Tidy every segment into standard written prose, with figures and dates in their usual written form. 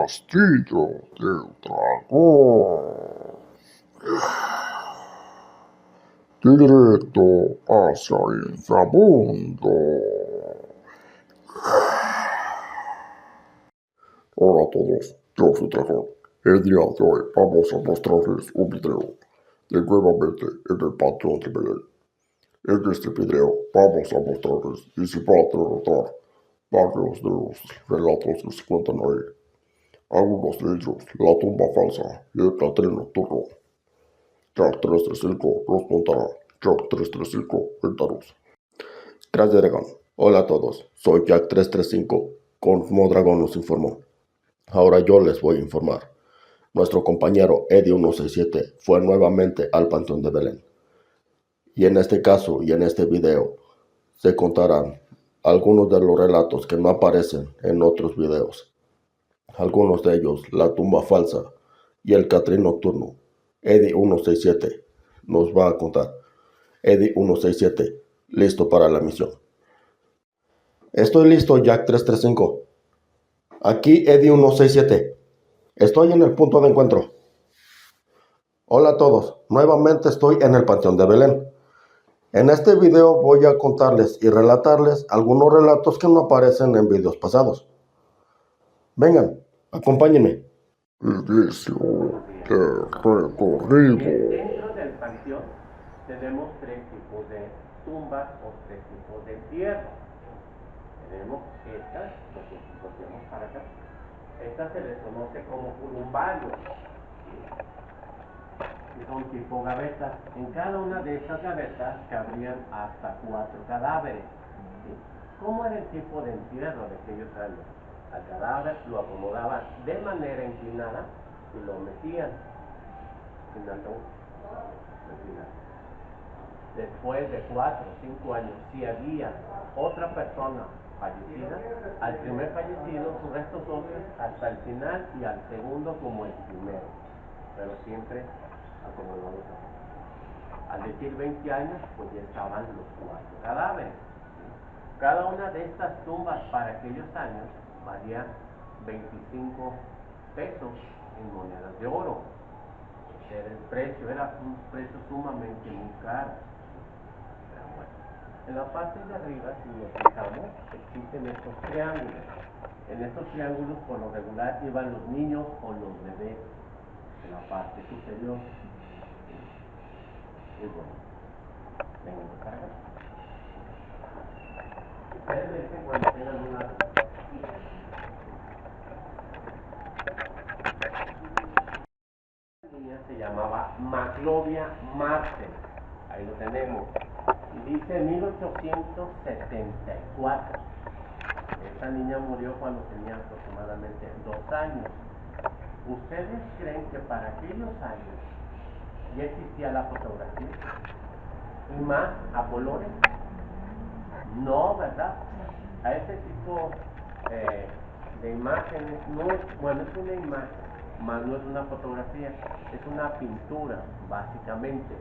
castillo del dragón. Directo hacia el inframundo. Hola a todos, yo soy Dragón. El día de hoy vamos a mostrarles un video de nuevamente en el Panteón de Belén. En este video vamos a mostrarles y se va a derrotar varios de los relatos que se cuentan ahí. Algunos de ellos, la tumba falsa y el Catrín nocturno. Jack 335 nos contará. Jack 335, cuéntanos. Gracias, Dragón. Hola a todos, soy Jack 335, como Dragón nos informó. Ahora yo les voy a informar. Nuestro compañero Eddie 167 fue nuevamente al Panteón de Belén. Y en este caso y en este video se contarán algunos de los relatos que no aparecen en otros videos. Algunos de ellos, la tumba falsa y el Catrín nocturno. Eddie 167 nos va a contar. Eddie 167, listo para la misión. Estoy listo, Jack 335. Aquí Eddie 167. Estoy en el punto de encuentro. Hola a todos, nuevamente estoy en el Panteón de Belén. En este video voy a contarles y relatarles algunos relatos que no aparecen en videos pasados. Vengan, acompáñenme. Inicio del recorrido. Dentro del panteón tenemos tres tipos de tumbas o tres tipos de entierro. Tenemos estas, lo que volvemos para acá. Estas se les conoce como columbarios. Y son tipo gavetas. En cada una de estas gavetas cabrían hasta 4 cadáveres. ¿Sí? ¿Cómo era el tipo de entierro de aquellos años? Al cadáver lo acomodaban de manera inclinada y lo metían en el ataúd. Después de 4 o 5 años, si había otra persona fallecida, al primer fallecido sus restos óseos hasta el final y al segundo como el primero, pero siempre acomodados. Al decir 20 años, pues ya estaban los 4 cadáveres. Cada una de estas tumbas para aquellos años valía 25 pesos en monedas de oro. Era el precio, era un precio sumamente muy caro. Pero bueno, en la parte de arriba, si nos fijamos, existen estos triángulos. En estos triángulos, por lo regular, iban los niños o los bebés en la parte superior. Y bueno, vengan para acá. Ustedes me dicen cuando tengan una... Se llamaba Maclovia Martel, ahí lo tenemos, y dice 1874. Esta niña murió cuando tenía aproximadamente 2 años. ¿Ustedes creen que para aquellos años ya existía la fotografía? ¿Y más a colores? No, ¿verdad? A ese tipo de imágenes, no es, bueno, es una imagen, más no es una fotografía, es una pintura, básicamente.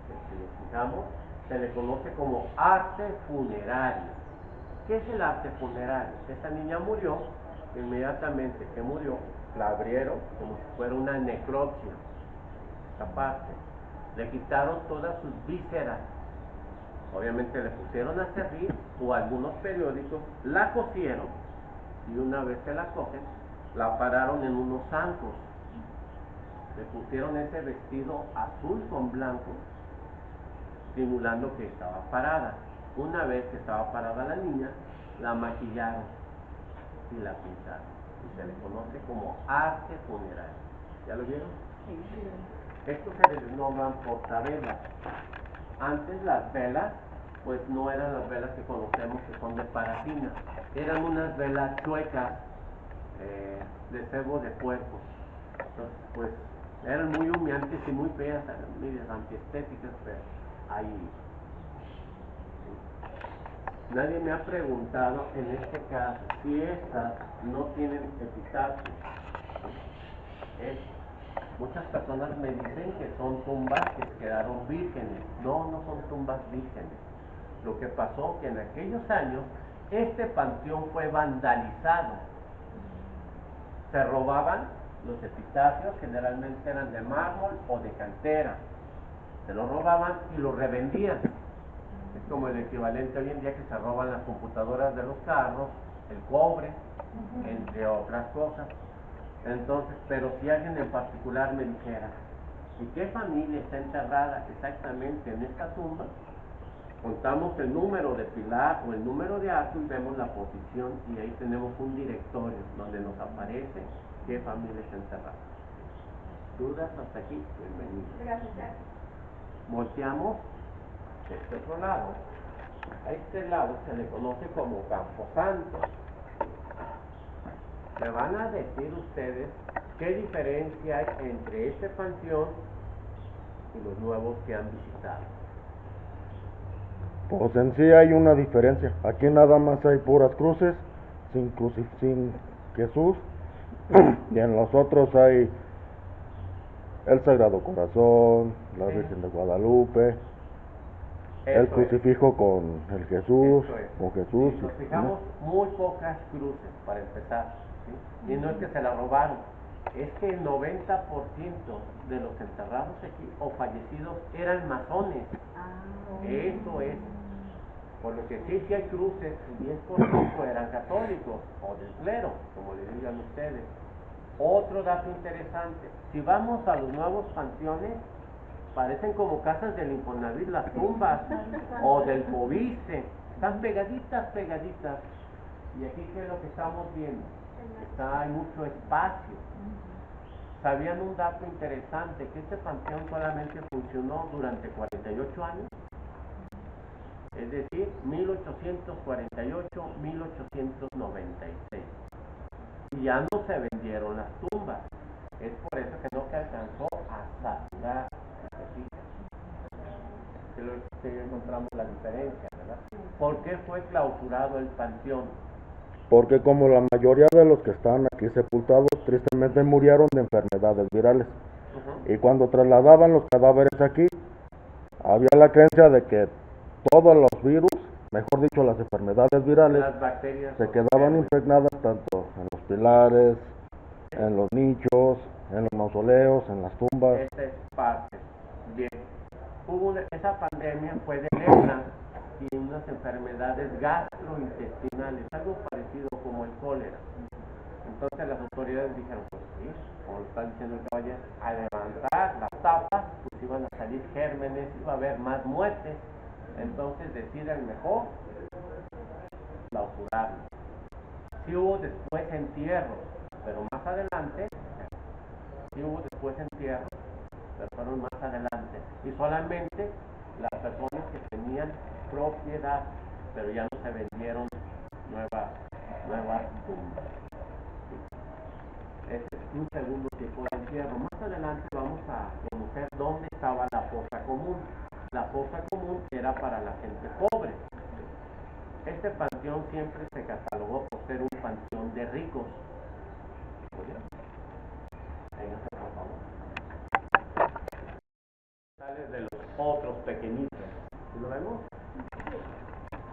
Si nos fijamos, se le conoce como arte funerario. ¿Qué es el arte funerario? Esta niña murió, inmediatamente que murió, la abrieron como si fuera una necropsia, esta parte. Le quitaron todas sus vísceras. Obviamente le pusieron a servir, o algunos periódicos la cosieron, y una vez que la cogen, la pararon en unos zancos. Le pusieron ese vestido azul con blanco, simulando que estaba parada. Una vez que estaba parada la niña, la maquillaron y la pintaron. Y se le conoce como arte funerario. ¿Ya lo vieron? Sí. Estos se les nombran portavelas. Antes las velas, pues no eran las velas que conocemos que son de parafina, eran unas velas chuecas de cebo de puerco. Entonces, pues eran muy humeantes y muy feas, medias antiestéticas, pero ahí. Nadie me ha preguntado en este caso si estas no tienen epitafio. Muchas personas me dicen que son tumbas que quedaron vírgenes. No, no son tumbas vírgenes. Lo que pasó que en aquellos años este panteón fue vandalizado. Se robaban los epitafios, generalmente eran de mármol o de cantera. Se los robaban y los revendían. Es como el equivalente hoy en día que se roban las computadoras de los carros, el cobre, entre otras cosas. Entonces, pero si alguien en particular me dijera, ¿y qué familia está enterrada exactamente en esta tumba? Contamos el número de pilar o el número de arco y vemos la posición y ahí tenemos un directorio donde nos aparece qué familia está enterrada. ¿Dudas hasta aquí? Bienvenido. Gracias. Volteamos de este otro lado. A este lado se le conoce como Camposanto. Me van a decir ustedes qué diferencia hay entre este panteón y los nuevos que han visitado. Pues en sí hay una diferencia. Aquí nada más hay puras cruces, sin Jesús, y en los otros hay el Sagrado Corazón, la Virgen de Guadalupe, el crucifijo con el Jesús, con Jesús. Si nos fijamos, muy pocas cruces para empezar, ¿sí? Y no es que se la robaron, es que el 90% de los enterrados aquí o fallecidos eran masones. Eso es. Por lo que sí hay cruces, el 10% eran católicos o del clero, como le digan ustedes. Otro dato interesante, si vamos a los nuevos panteones, parecen como casas del Infonavit las tumbas, o del Fobiste, están pegaditas. Y aquí, ¿qué es lo que estamos viendo? Hay mucho espacio. ¿Sabían un dato interesante? Que este panteón solamente funcionó durante 48 años. Es decir, 1848-1896. Y ya no se vendieron las tumbas. Es por eso que no se alcanzó a saturar. Que encontramos la diferencia, ¿verdad? ¿Por qué fue clausurado el panteón? Porque como la mayoría de los que están aquí sepultados tristemente murieron de enfermedades virales. Y cuando trasladaban los cadáveres aquí, había la creencia de que todos los virus, mejor dicho las enfermedades virales, las bacterias se quedaban impregnadas tanto en los pilares, en los nichos, en los mausoleos, en las tumbas. Esa es parte. Bien. Esa pandemia fue de lepra y unas enfermedades gastrointestinales, algo parecido como el cólera. Entonces las autoridades dijeron, pues sí, como lo está diciendo el caballero, al levantar las tapas, pues iban a salir gérmenes, iba a haber más muertes. Entonces deciden mejor clausurarlo. Sí hubo después entierros, pero más adelante, pero fueron más adelante. Y solamente las personas que tenían propiedad, pero ya no se vendieron nuevas tumbas. Ese es un segundo tipo de entierro. Más adelante vamos a conocer dónde estaba la fosa común. La fosa común era para la gente pobre. Este panteón siempre se catalogó por ser un panteón de ricos. Véngase, por favor. Sale de los otros pequeñitos. ¿Lo vemos?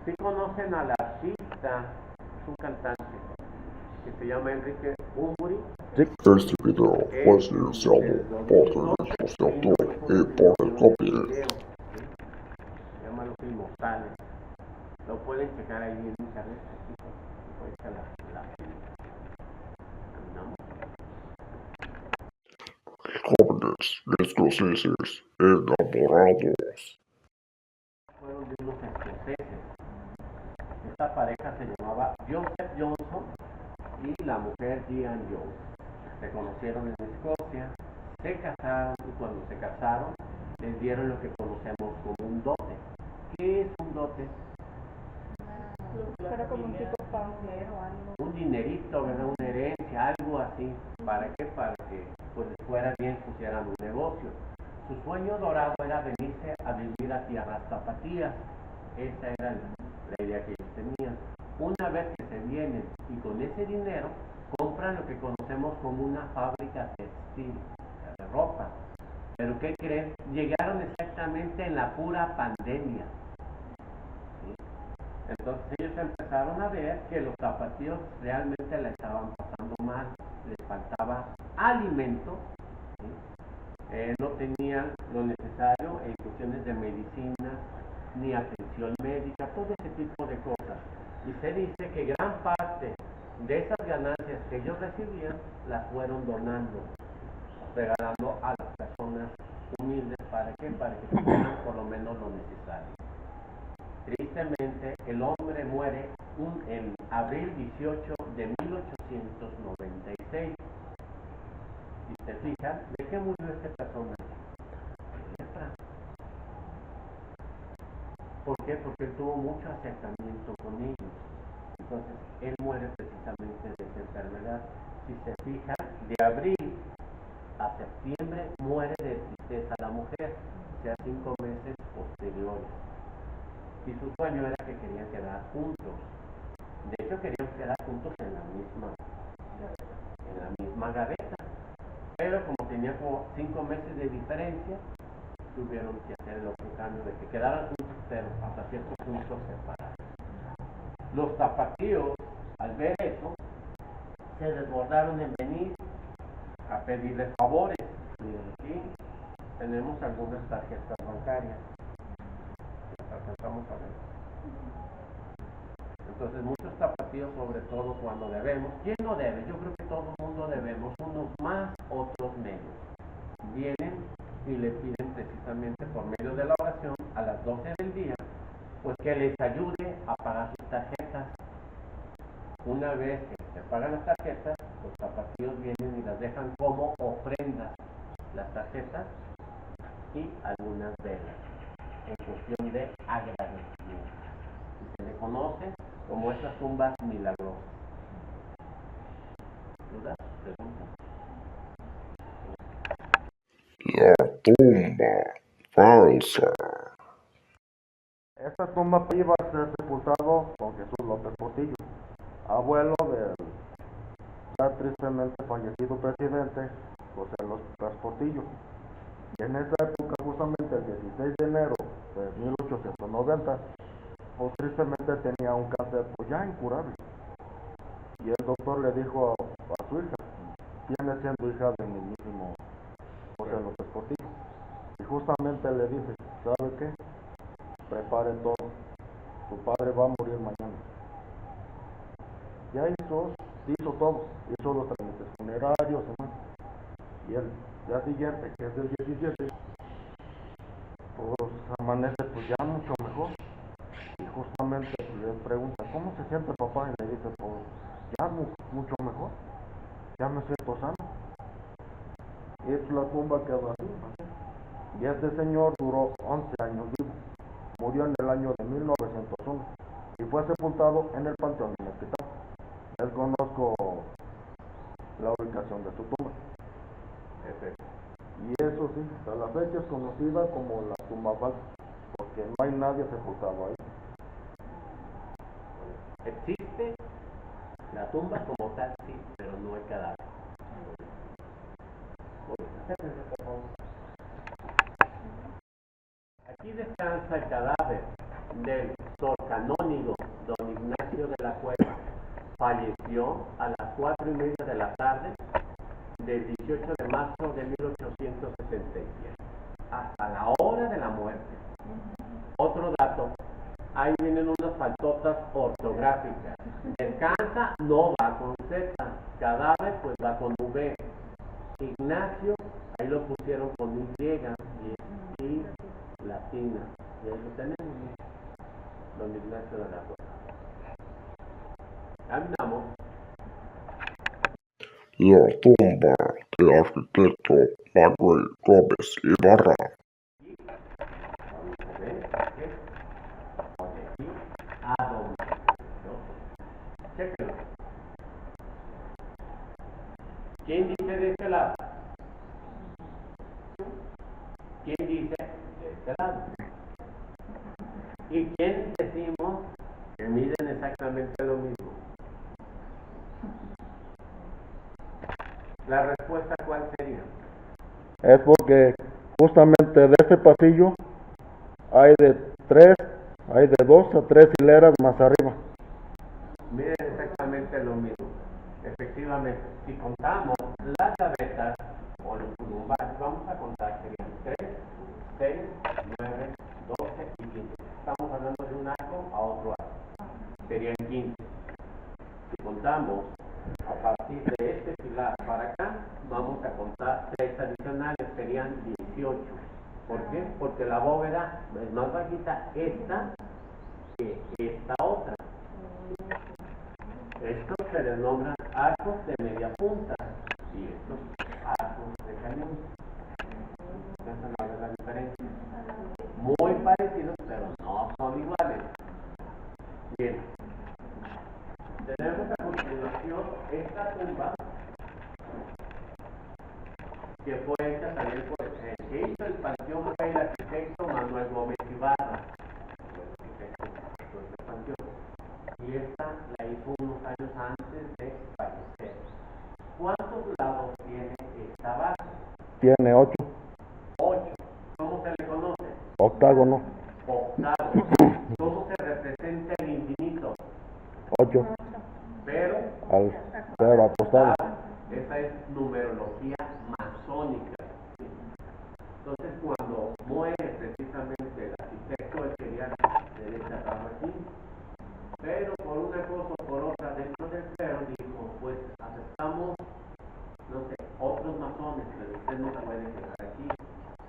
Si conocen al artista, es un cantante que se llama Enrique Bunbury. Este video fue silenciado por derechos de autor y por el copyright. Se llama Los Inmortales. Lo pueden checar ahí en internet. Pueden echar la caminamos. Jóvenes escoceses enamorados. Fueron de unos escoceses. Esta pareja se llamaba Joseph Johnson y la mujer Diane Jones. Se conocieron en Escocia, se casaron y cuando se casaron les dieron lo que conocemos como un dote. ¿Qué es un dote? Era como un tipo paunero o algo. Un dinerito, ¿verdad? Una herencia, algo así. ¿Para qué? Para que pues les fuera bien, pusieran un negocio. Su sueño dorado era venirse a vivir a tierras tapatías. Esa era la idea que ellos tenían. Una vez que se vienen y con ese dinero compran lo que conocemos como una fábrica textil de ropa. Pero ¿qué creen? Llegaron exactamente en la pura pandemia. ¿Sí? Entonces ellos empezaron a ver que los tapatíos realmente la estaban pasando mal. les faltaba alimento, ¿sí? No tenían lo necesario en cuestiones de medicinas, ni atención médica, todo ese tipo de cosas. Y se dice que gran parte de esas ganancias que ellos recibían las fueron donando, regalando a las personas humildes. ¿Para qué? Para que tuvieran por lo menos lo necesario. Tristemente, el hombre muere en abril 18 de 1896. Si se fijan, ¿de qué murió esta persona? De lepra. ¿Por qué? Porque él tuvo mucho acercamiento con ellos. Entonces, él muere precisamente de esa enfermedad. Si se fijan, de abril a septiembre muere de tristeza la mujer, o sea, 5 meses posteriores. Y su sueño era que querían quedar juntos. De hecho, querían quedar juntos en la misma gaveta. Pero como tenía como 5 meses de diferencia, tuvieron que hacer el otro cambio de que quedaran juntos, pero hasta cierto punto separados. Los tapatíos, al ver eso, se desbordaron en venir a pedirles favores. Miren, aquí tenemos algunas tarjetas bancarias. Alcanzamos a ver. Entonces, muchos tapatíos, sobre todo cuando debemos. ¿Quién no debe? Yo creo que todo el mundo debemos, unos más, otros menos. Vienen y le piden precisamente por medio de la oración a las 12 del día, pues que les ayude a pagar sus tarjetas. Una vez que se pagan las tarjetas, los tapatíos vienen y las dejan como ofrendas, las tarjetas y algunas velas, en cuestión de agradecimiento. Y se le conoce como esas tumbas milagrosas. ¿Dudas? ¿Preguntas? La tumba falsa. Esta tumba iba a ser sepultado con Jesús López Portillo, abuelo del ya tristemente fallecido presidente José López Portillo. Y en esa época, justamente el 16 de enero de 1890, pues tristemente tenía un cáncer pues ya incurable. Y el doctor le dijo a su hija, viene siendo hija del mismísimo José López Portillo. Y justamente le dice, ¿sabe qué? Prepare todo, su padre va a morir mañana. Ya hizo todo, hizo los trámites funerarios, demás. Y el día siguiente, que es el 17, pues amanece pues ya mucho mejor. Y justamente le pregunta, ¿cómo se siente papá? Y le dice, pues ya mucho mejor, ya me siento sano. Y es la tumba quedó así. Y este señor duró 11 años vivo. Murió en el año de 1901 y fue sepultado en el Panteón del Hospital. Desconozco la ubicación de su tumba. Y eso sí, hasta la fecha es conocida como la tumba falsa, porque no hay nadie sepultado ahí. Existe la tumba como tal, sí, pero no hay cadáver. Aquí descansa el cadáver del sor canónigo don Ignacio de la Cueva. Falleció a las 4:30 de la tarde del 18 de marzo de 1867, hasta la hora de la muerte. Otro dato, ahí vienen unas faltotas ortográficas. Descansa no va con Z, cadáver pues va con V. Ignacio, ahí lo pusieron con Y y latina. Y ahí lo tenemos, don Ignacio de la Cueva. Caminamos. La tumba del arquitecto Manuel Gómez Ibarra. Vamos a ver qué es. De aquí a donde. Chéquenlo. ¿Quién dice de este lado? ¿Quién dice de este lado? ¿Y quién decimos que miden exactamente lo mismo? La respuesta, ¿cuál sería? Es porque justamente de este pasillo hay de 2 a 3 hileras más arriba. Miden exactamente lo mismo. Efectivamente, si contamos las gavetas o los columbares, vamos a contar, serían 3, 6, 9, 12 y 15. Estamos hablando de un arco a otro arco. Serían 15. Si contamos a partir de este pilar para acá, vamos a contar 3 adicionales, serían 18. ¿Por qué? Porque la bóveda es más bajita esta que esta otra. Estos se les nombran arcos de media punta y estos arcos de cañón. Esa es la diferencia. Muy parecidos, pero no son iguales. Bien. Tenemos a continuación esta tumba que fue hecha también por el que hizo el panteón fue el arquitecto Manuel Gómez Ibarra. Y esta la hizo unos años antes de fallecer. ¿Cuántos lados tiene esta base? Tiene 8. 8. ¿Cómo se le conoce? Octágono. Octavo. ¿Cómo se representa el infinito? 8. Pero apostado. esa es numerología masónica. Entonces, cuando muere precisamente el arquitecto, él quería tener este trabajo aquí. Pero por una cosa o por otra dentro del cero dijo, pues aceptamos, no sé, otros masones, pero usted no puede quedar aquí.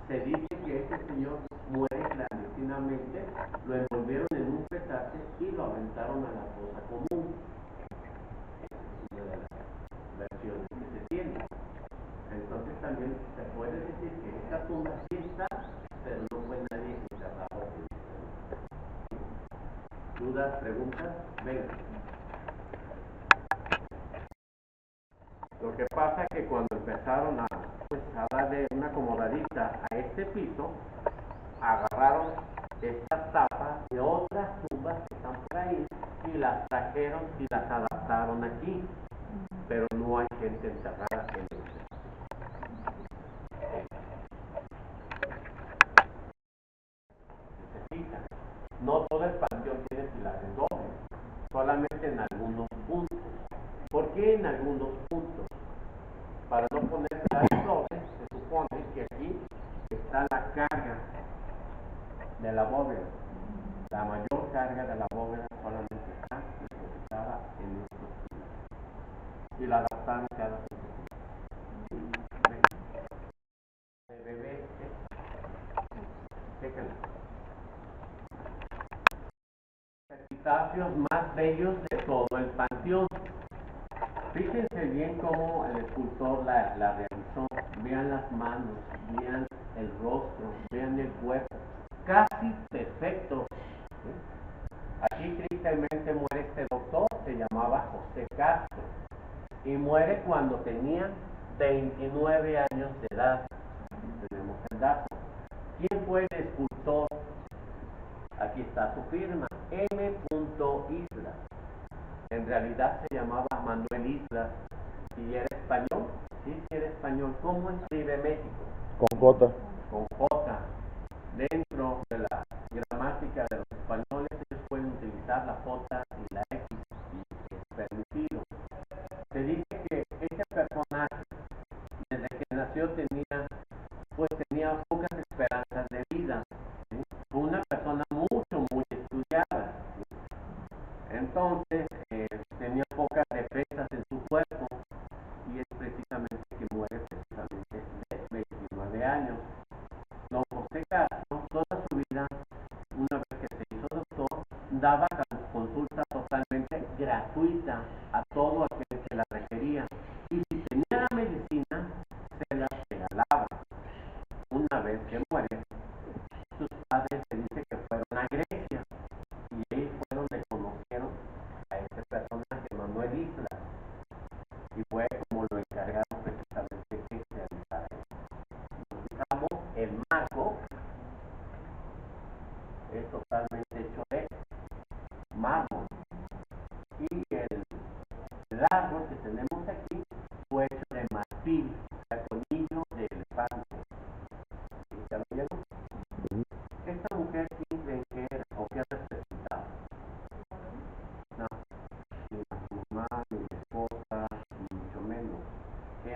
Se dice que este señor muere clandestinamente, lo envolvieron en un petate y lo aventaron a la fosa común. Es una de las versiones que se tiene. Entonces también se puede decir que esta tumba sí está, pero no fue nadie enterrado. ¿Dudas, preguntas? Venga. Lo que pasa es que cuando empezaron a darle una acomodadita a este piso, agarraron estas tapas de otras tumbas que están por ahí y las trajeron y las adaptaron aquí, pero no hay gente enterrada en este. No todo el panteón tiene pilares dobles, solamente en algunos puntos. ¿Por qué en algunos puntos? Para no poner pilares dobles, se supone que aquí está la carga de la bóveda. La mayor carga de la bóveda solamente está depositada en estos pilares. Y la adaptaron cada punto. De bebé, chéquenla. Epitafios más bellos de todo el panteón. Fíjense bien cómo el escultor la realizó. Vean las manos, vean el rostro, vean el cuerpo. Casi perfecto. Aquí tristemente muere este doctor, se llamaba José Castro. Y muere cuando tenía 29 años de edad. Tenemos el dato. ¿Quién fue el escultor? Aquí está su firma, M. Islas. En realidad se llamaba Manuel Islas. Si era español, sí era español. ¿Cómo escribe México? Con J. Con J. Dentro de la gramática de los españoles, ellos pueden utilizar la J y la X, y es permitido. Se dice que ese personaje, desde que nació, tenía pocas esperanzas de vida. Fue una persona muy estudiada. Entonces, tenía pocas defensas en su cuerpo y es precisamente que muere precisamente de 29 años. Don José Castro, toda su vida, una vez que se hizo doctor, daba consulta totalmente gratuita a todo aquel que la requería. Y si tenía la medicina, se la regalaba. Una vez que muere, sus padres se dice que fueron a Grecia y ahí fue donde conocieron a este personaje, Manuel Islas, y fue como lo encargaron precisamente que se realizara. Nos fijamos, el marco es totalmente hecho de mármol y el árbol que tenemos aquí fue hecho de marfil, el colmillo de elefante. ¿Ya lo vieron? Esta mujer, ¿quién creen que era o qué representaba? No, ni la mamá, ni la esposa,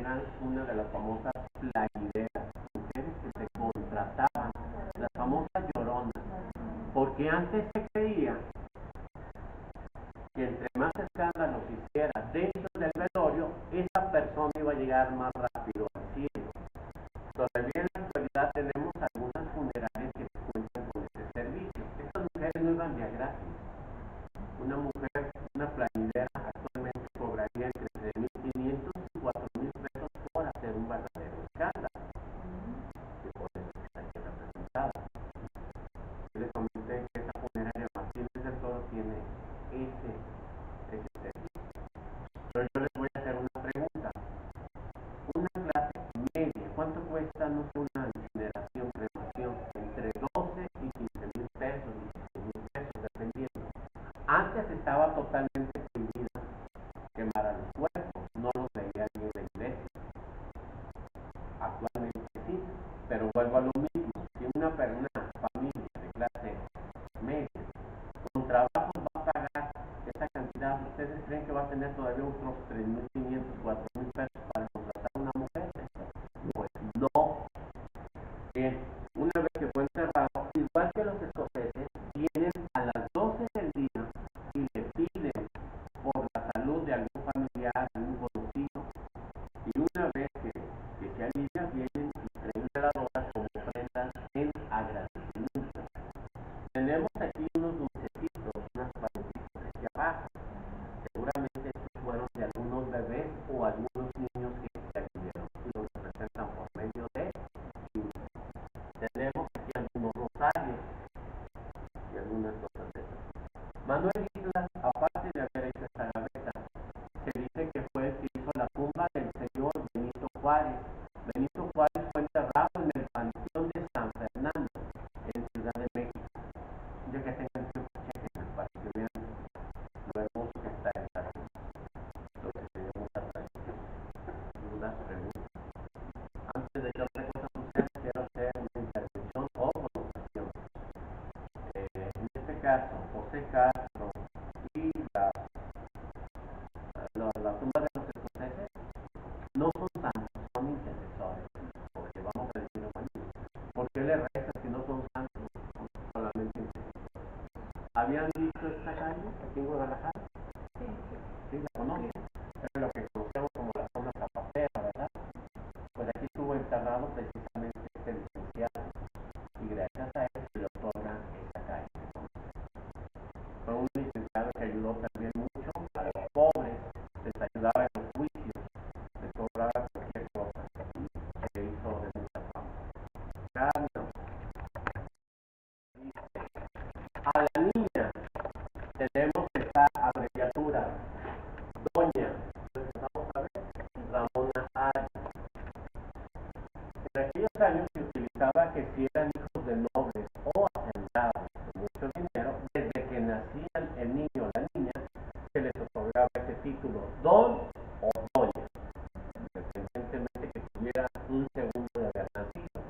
eran una de las famosas plañideras, mujeres que se contrataban, las famosas lloronas, porque antes se creía que entre más escándalos hiciera dentro del velorio, esa persona iba a llegar más rápido al cielo. Todavía en la actualidad tenemos algunas funerarias que cuentan con este servicio. Estas mujeres no iban de a gratis. Una mujer, una plañidera, actualmente cobraría entre 3.500 y 4.000 pesos por hacer un verdadero escándalo. Y por eso está aquí representada. Yo les comenté que esta funeraria Martínez del Toro tiene ese servicio. Pero yo les voy a hacer una pregunta. Una clase media, ¿cuánto cuesta, no sé, una incineración, cremación? Entre 12 y 15.000 pesos, 16.000 pesos, dependiendo. Antes estaba totalmente prohibida quemar a los cuerpos, no los veía ni en la iglesia. Actualmente sí, pero vuelvo a lo mismo. Si una familia de clase media con trabajo va a pagar esa cantidad, ¿ustedes creen que va a tener todavía otros 3.500, 4.000 pesos para contratar a una mujer? Pues no. Bien, una vez que fue enterrado, igual que los escoceses, vienen a las 12 del día y le piden por la salud de algún familiar, algún conocido, y una vez que se alivia, vienen y traen veladoras como ofrendas en agradecimiento. Tenemos aquí unos dulcecitos, unas paletitas hacia abajo. Seguramente estos fueron de algunos bebés o algunos niños que se alivieron y los representan por medio de niños. Tenemos aquí algunos rosarios y algunas cosas de esas. Manuel Islas, aparte de haber hecho esta gaveta, se dice que fue el que hizo la tumba del señor Benito Juárez. Benito Juárez fue enterrado en el Panteón de San Fernando, en Ciudad de México. Ya que tengan tiempo, chequen para que vean lo hermoso que está esta tumba. Lo que tiene mucha tradición. Dudas, preguntas. Antes de que otra cosa suceda, quiero hacer una intervención o colocación. En este caso, José Castro y la tumba de los escoceses no son santos, son intercesores, porque vamos a decirlo mañana. ¿Por qué le resta si no son santos? Solamente intercesores. ¿Habían visto esta calle aquí en Guadalajara? Sí. ¿Sí la conocen? Es lo que conocemos como la zona zapatera, ¿verdad? Pues aquí estuvo enterrado precisamente este licenciado y gracias a él se le otorga esta calle. Fue un licenciado que ayudó también mucho a los pobres, les ayudaba en los juicios, les cobraba cualquier cosa, se le hizo de mucha fama. Carlos dice, a la niña tenemos esta abreviatura, doña, vamos a ver, Ramona Arias. En aquellos años se utilizaba que si eran hijos de nobles o hacendados de mucho dinero, desde que nacían el niño o la niña, se les otorgaba ese título, don o doña, independientemente que tuviera un segundo de haber nacido.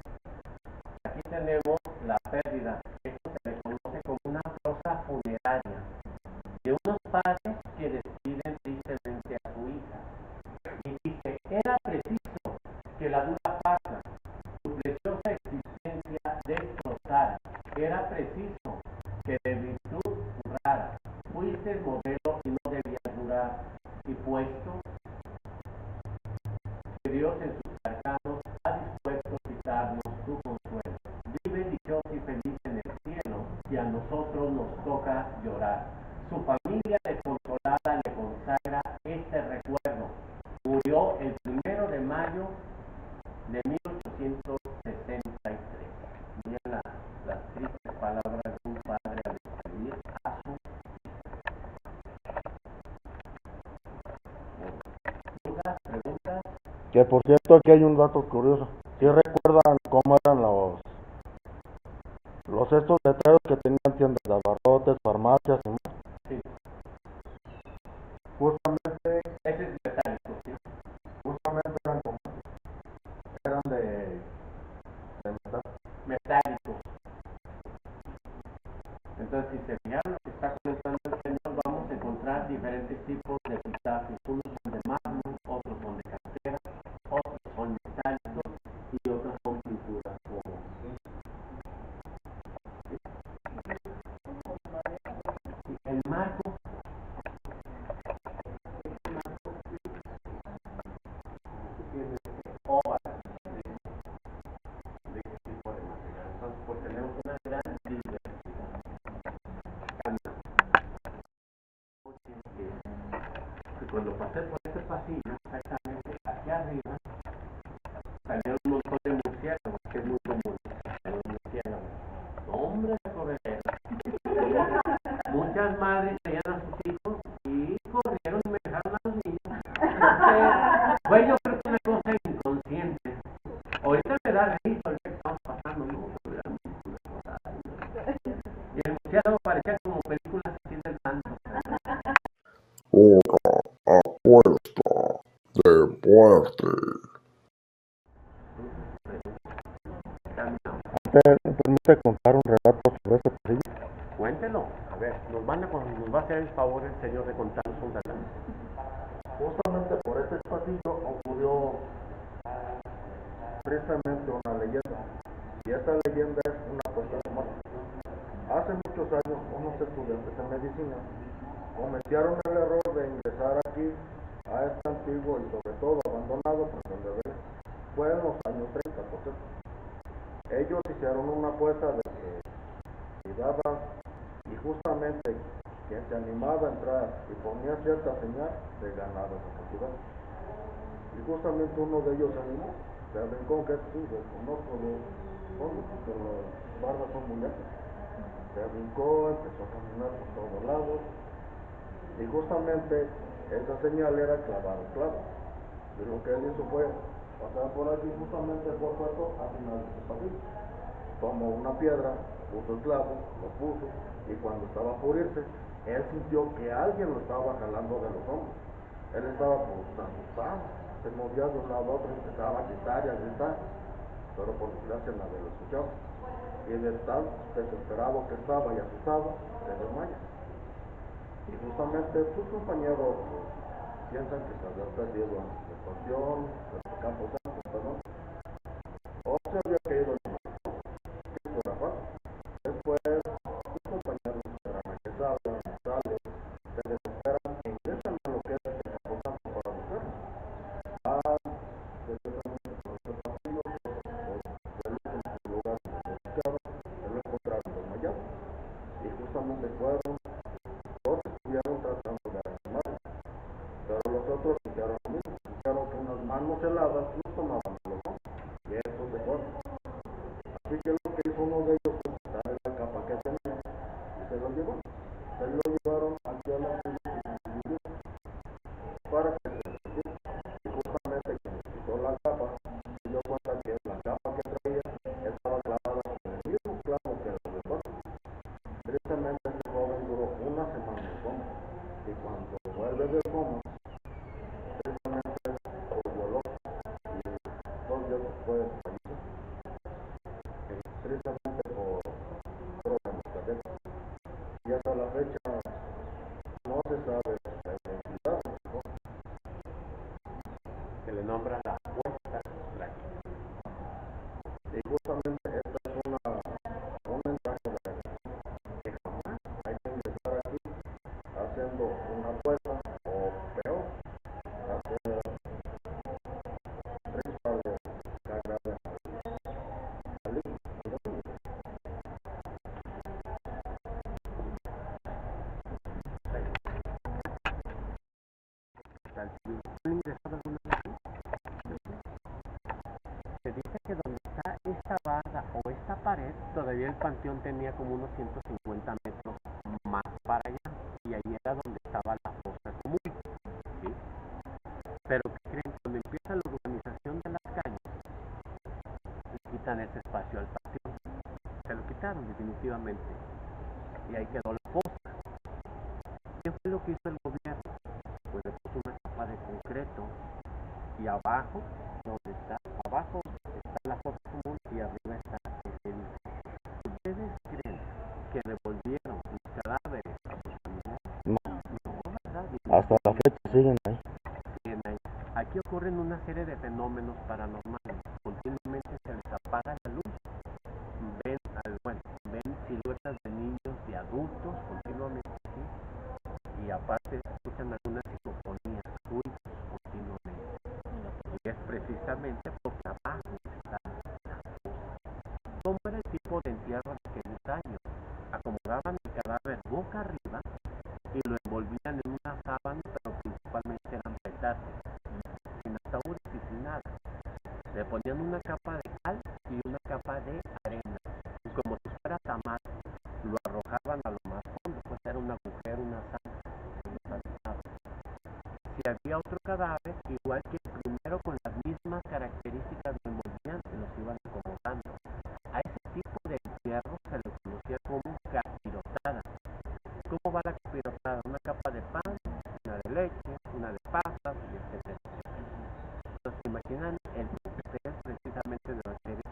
Aquí tenemos la pérdida. Esto se le conoce como una prosa funeraria de unos padres que despiden tristemente a su hija. Y dice, era preciso que la dura pasa, tu preciosa existencia destrozara. Era preciso que de virtud currara. Fuiste modelo y no debías durar. Y puesto que Dios en sus arcanos ha dispuesto quitarnos tu consuelo. Vive dichoso y feliz en el cielo, y a nosotros nos toca llorar. Su familia desconsolada le consagra este recuerdo. Murió el 1 de mayo de 1863. Miren las tristes palabras de un padre al despedir a su dudas, preguntas. Que por cierto, aquí hay un dato curioso. ¿Sí recuerdan cómo eran los estos letreros que tenían tiendas de abarrotes, farmacias y más? Sí, Justamente, ese es metálico, ¿sí? justamente eran como, eran de metal. Metálicos. Entonces, si se fijan lo que está comentando el Señor, vamos a encontrar diferentes tipos de epitafios. Unos son de mármol, otros son de cantera, cuando pasé por este pasillo, exactamente aquí arriba, salieron un montón de murciélagos, que es muy común, los murciélagos. Hombre de corredero. Muchas madres traían a sus hijos y corrieron y me dejaron a los niños. Bueno, yo creo que una cosa inconsciente. Ahorita me da risa, ahorita que estamos pasando, ¿no? Y el murciélago parecía como películas así del santo. Una apuesta de muerte. ¿Me permite contar un relato sobre este pasillo? Cuéntelo, a ver, nos va a hacer el favor el señor de contarnos un relato. Justamente por este pasillo ocurrió tristemente una leyenda. Y esta leyenda es una apuesta de muerte. Hace muchos años, unos estudiantes de medicina cometieron el error de ingresar aquí a este antiguo y sobre todo abandonado prisión de Belén. Fue en los años 30, por cierto. Ellos hicieron una apuesta de que si daban, y justamente quien se animaba a entrar y ponía cierta señal, se ganaba esa cantidad. Y justamente uno de ellos se animó, se brincó, que sí, desconozco los fondos, porque las bardas son muy altas. Se brincó, empezó a caminar por todos lados, y justamente esa señal era clavar el clavo. Y lo que él hizo fue pasar por aquí justamente por puerto al final de ese pasillo. Tomó una piedra, puso el clavo, lo puso, y cuando estaba por irse, él sintió que alguien lo estaba jalando de los hombros. Él estaba pues asustado, se movía de un lado a otro, empezaba a gritar y a gritar, pero por desgracia nadie lo escuchaba. Y de tan desesperado que estaba y asustado, se desmaya. Y justamente sus compañeros piensan que se había perdido en la estación, en el campo santo, perdón, o se había caído en una que fuera fácil. Después, sus compañeros esperan a que salgan, salen, se desesperan e ingresan a lo que es el campo santo para buscarlo. Precisamente por este pasillo, por el último lugar donde lo buscaron, se lo encontraron desmayado. Y justamente fueron, dos estuvieron tratando de animarlo, pero los otros hicieron lo mismo. Dijeron que unas manos heladas los tomaban de los hombros, y estos se fueron. Así que lo que hizo uno de ellos fue quitarle la capa que tenía y se lo llevó. Se lo llevaron aquí a la civil para que se sintiera. Y justamente quien le quitó la capa se dio cuenta que la capa que traía estaba clavada con el mismo clavo que la del cuerpo. Tristemente este joven duró una semana en coma, y cuando vuelve del coma, tristemente volvió loco y 2 días después falleció. Tristemente por problemas cardíacos. Y hasta la fecha no se sabe la identidad de este joven. Se le nombra la apuesta extraña. Y justamente esta es un mensaje de que jamás hay que ingresar aquí haciendo una apuesta o peor, hacer rituales que agraden al demonio. ¿Han ingresado alguna vez? Se dice que donde está esta barda o esta pared, todavía el panteón tenía como unos 150 metros más para allá, y ahí era donde estaba la fosa común, ¿sí? Pero ¿qué creen? Cuando empieza la urbanización de las calles, le quitan ese espacio al panteón. Se lo quitaron definitivamente, y ahí quedó la fosa. ¿Qué fue lo que hizo el gobierno? Pues le puso una capa de concreto, y abajo, abajo está la fosa común y arriba está ese edificio. ¿Ustedes creen que revolvieron los cadáveres a los familiares? No, No, ¿verdad? hasta la fecha siguen ahí. Siguen ahí. Aquí ocurren una serie de fenómenos paranormales. Continuamente se les apaga la luz. Ven siluetas de niños, de adultos, continuamente así. Y aparte escuchan algunas psicofonías, ruidos continuamente. Y es precisamente porque abajo está la fosa. ¿Cómo era el tipo de entierro de aquellos años? Acomodaban el cadáver boca arriba y lo envolvían en una sábana, pero principalmente Le ponían una capa de cal y una capa de arena. Y como si fuera tamal, lo arrojaban a lo más fondo, pues era un agujero, una zanja. Si había otro cadáver, igual que el primero, con las mismas características del moldeante, los iban acomodando. A ese tipo de entierro se le conocía como capirotada. ¿Cómo va la capirotada? Una capa de pan, una de leche, una de pasas, y etcétera. Entonces, imaginan el estrés precisamente de las series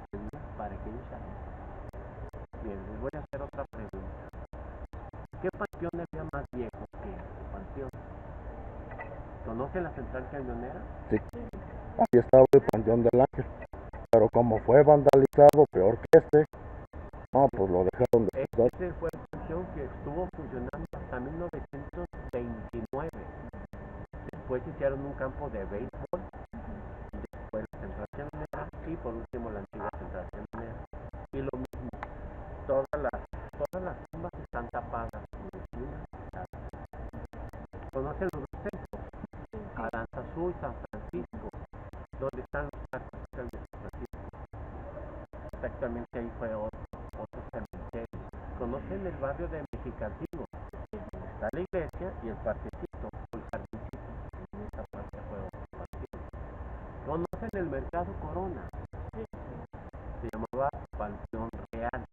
para aquellos años. Bien, les voy a hacer otra pregunta. ¿Qué panteón había más viejo que este panteón? ¿Conocen la central camionera? Sí. Ahí estaba el Panteón del Ángel. Pero como fue vandalizado, peor que este, no, pues lo dejaron de usar. Ese fue el panteón que estuvo funcionando hasta 1929. Después hicieron un campo de béisbol, después la central camionera y por último la antigua central camionera. Y lo mismo, todas las tumbas están tapadas. ¿Conocen los dos templos? Aranzazú y San Francisco, donde están los artistas de San Francisco. Exactamente ahí fue otro cementerio. ¿Conocen el barrio de Mexicantino? Está la iglesia y el parquecito, o el jardincito. En esa parte fue otro partido. ¿Conocen el mercado Corona? Se llamaba Panteón Real.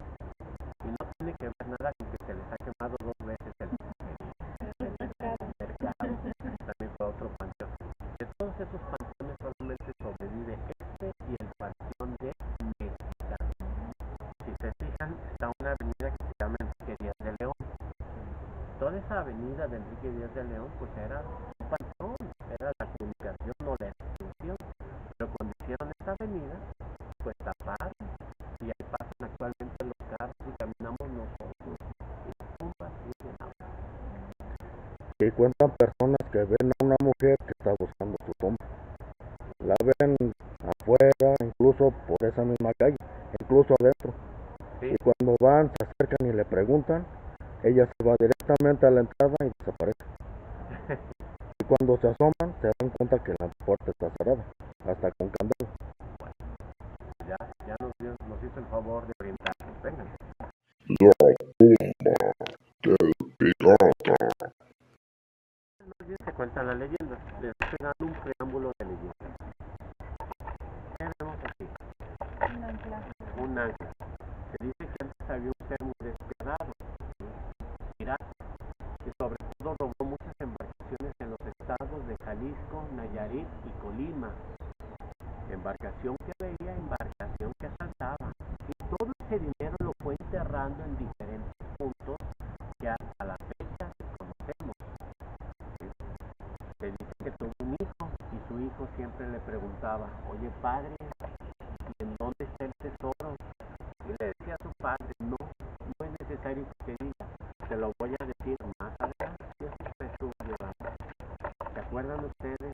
Y no tiene que ver nada con que se les ha quemado 2 veces el mercado. También fue otro panteón. De todos esos panteones solamente sobrevive este y el panteón de Mexicali. Si se fijan, está una avenida que se llama Enrique Díaz de León. Toda esa avenida de Enrique Díaz de León pues era un panteón, era la comunicación o la extensión. Pero cuando hicieron esta avenida, pues taparon y ahí pasan actualmente los carros y caminamos nosotros. Y las tumbas siguen ahora. Y cuentan personas que ven a una mujer que está buscando su tumba. La ven afuera, incluso por esa misma calle, incluso adentro. Sí. Y cuando van, se acercan y le preguntan, ella se va directamente a la entrada y desaparece. Y cuando se asoman, se dan cuenta que la puerta está cerrada, hasta con candado. Ya nos hizo el favor de orientarnos. Vengan. La tumba del pirata. Más bien se cuenta la leyenda. Les estoy dando un preámbulo de leyenda. ¿Qué vemos aquí? Un ángel. Se dice que antes había un ser muy despiadado, pirata, que sobre todo robó muchas embarcaciones en los estados de Jalisco, Nayarit y Colima. Embarcación que veía, embarcación que asaltaba. Y todo ese dinero lo fue enterrando en diferentes puntos que hasta la fecha conocemos. Se dice que tuvo un hijo y su hijo siempre le preguntaba, oye padre, ¿y en dónde está el tesoro? Y le decía a su padre, no es necesario que te diga, te lo voy a decir más adelante. Y así se estuvo llevando. ¿Se acuerdan ustedes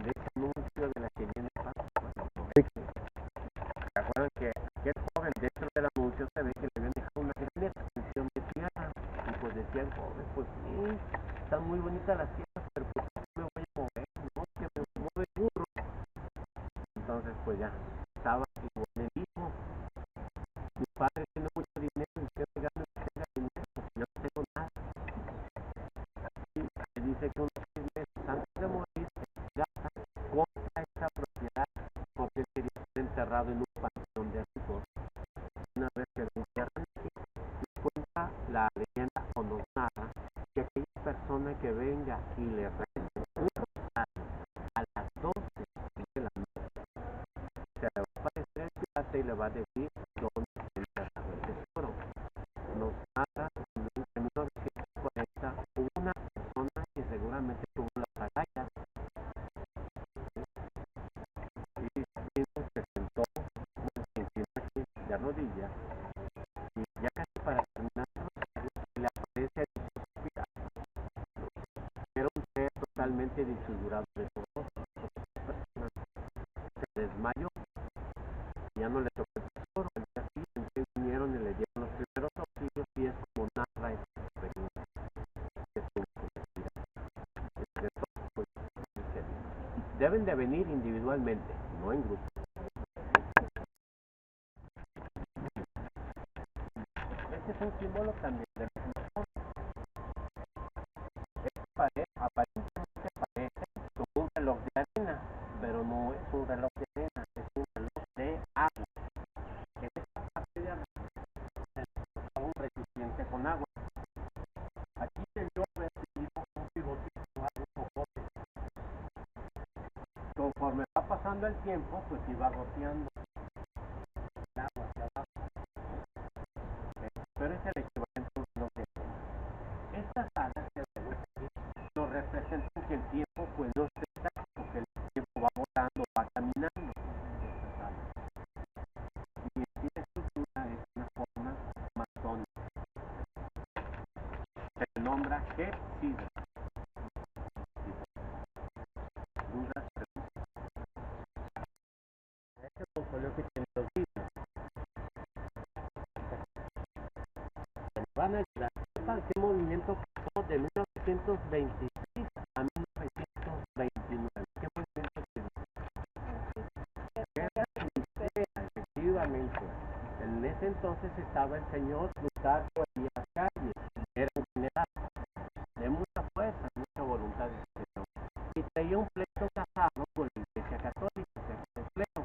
de ese anuncio de la que viene Paz? ¿Se acuerdan que aquel joven dentro del anuncio se ve que le habían dejado una gran extensión de tierra? Y pues decía el joven, pues sí, están muy bonitas las tierras, pero pues me voy a mover, no, que me mueve el burro. Entonces pues ya, estaba igual el hijo. Mi padre tiene mucho dinero y usted me gana que tenga dinero, yo no tengo nada. Y se dice que unos 6 meses antes de morir, gasta, compra esta propiedad porque él quería ser enterrado en un panteón de ricos. Una vez que lo entierran aquí, nos cuenta la leyenda o nos narra que aquella persona que venga y le rece un rosario a las 12 de la noche, se le va a aparecer el pirata y le va a decir dónde está enterrado el tesoro. Nos narra en 1940 hubo una persona que seguramente tuvo las agallas y se sentó de rodillas y ya casi para terminar el rosario le aparece el pirata. Era un ser totalmente desfigurado de su rostro. Se desmayó, ya no le tocó el tesoro. El día siguiente vinieron y le dieron los primeros auxilios y es como narra esta experiencia que tuvo con el pirata. De todo, pues, deben de venir individualmente, no en grupo. un símbolo también de los masones. Esta pared aparentemente parece como un reloj de arena, pero no es un reloj de arena, es un reloj de agua. En esta parte de arriba está un recipiente con agua. Aquí debió haber tenido un pivote con algo popote. Conforme va pasando el tiempo, pues iba goteando el agua hacia abajo. Pero es el equivalente a un reloj de arena. Estas alas que vemos aquí nos representan que el tiempo pues no está estático, que el tiempo va volando, va caminando. Estas alas. Y en sí la estructura es una forma masónica. Se le nombra Hepsidra. ¿Dudas? Este mausoleo que tiene los vidrios. Van a ayudar. ¿Qué movimiento pasó de 1926 a 1929? ¿Qué movimiento tiene? Efectivamente. En ese entonces estaba el señor Plutarco Elías Calles. Era un general de mucha fuerza, mucha voluntad de ese señor. Y traía un pleito casado con la Iglesia Católica, o sea, el clero.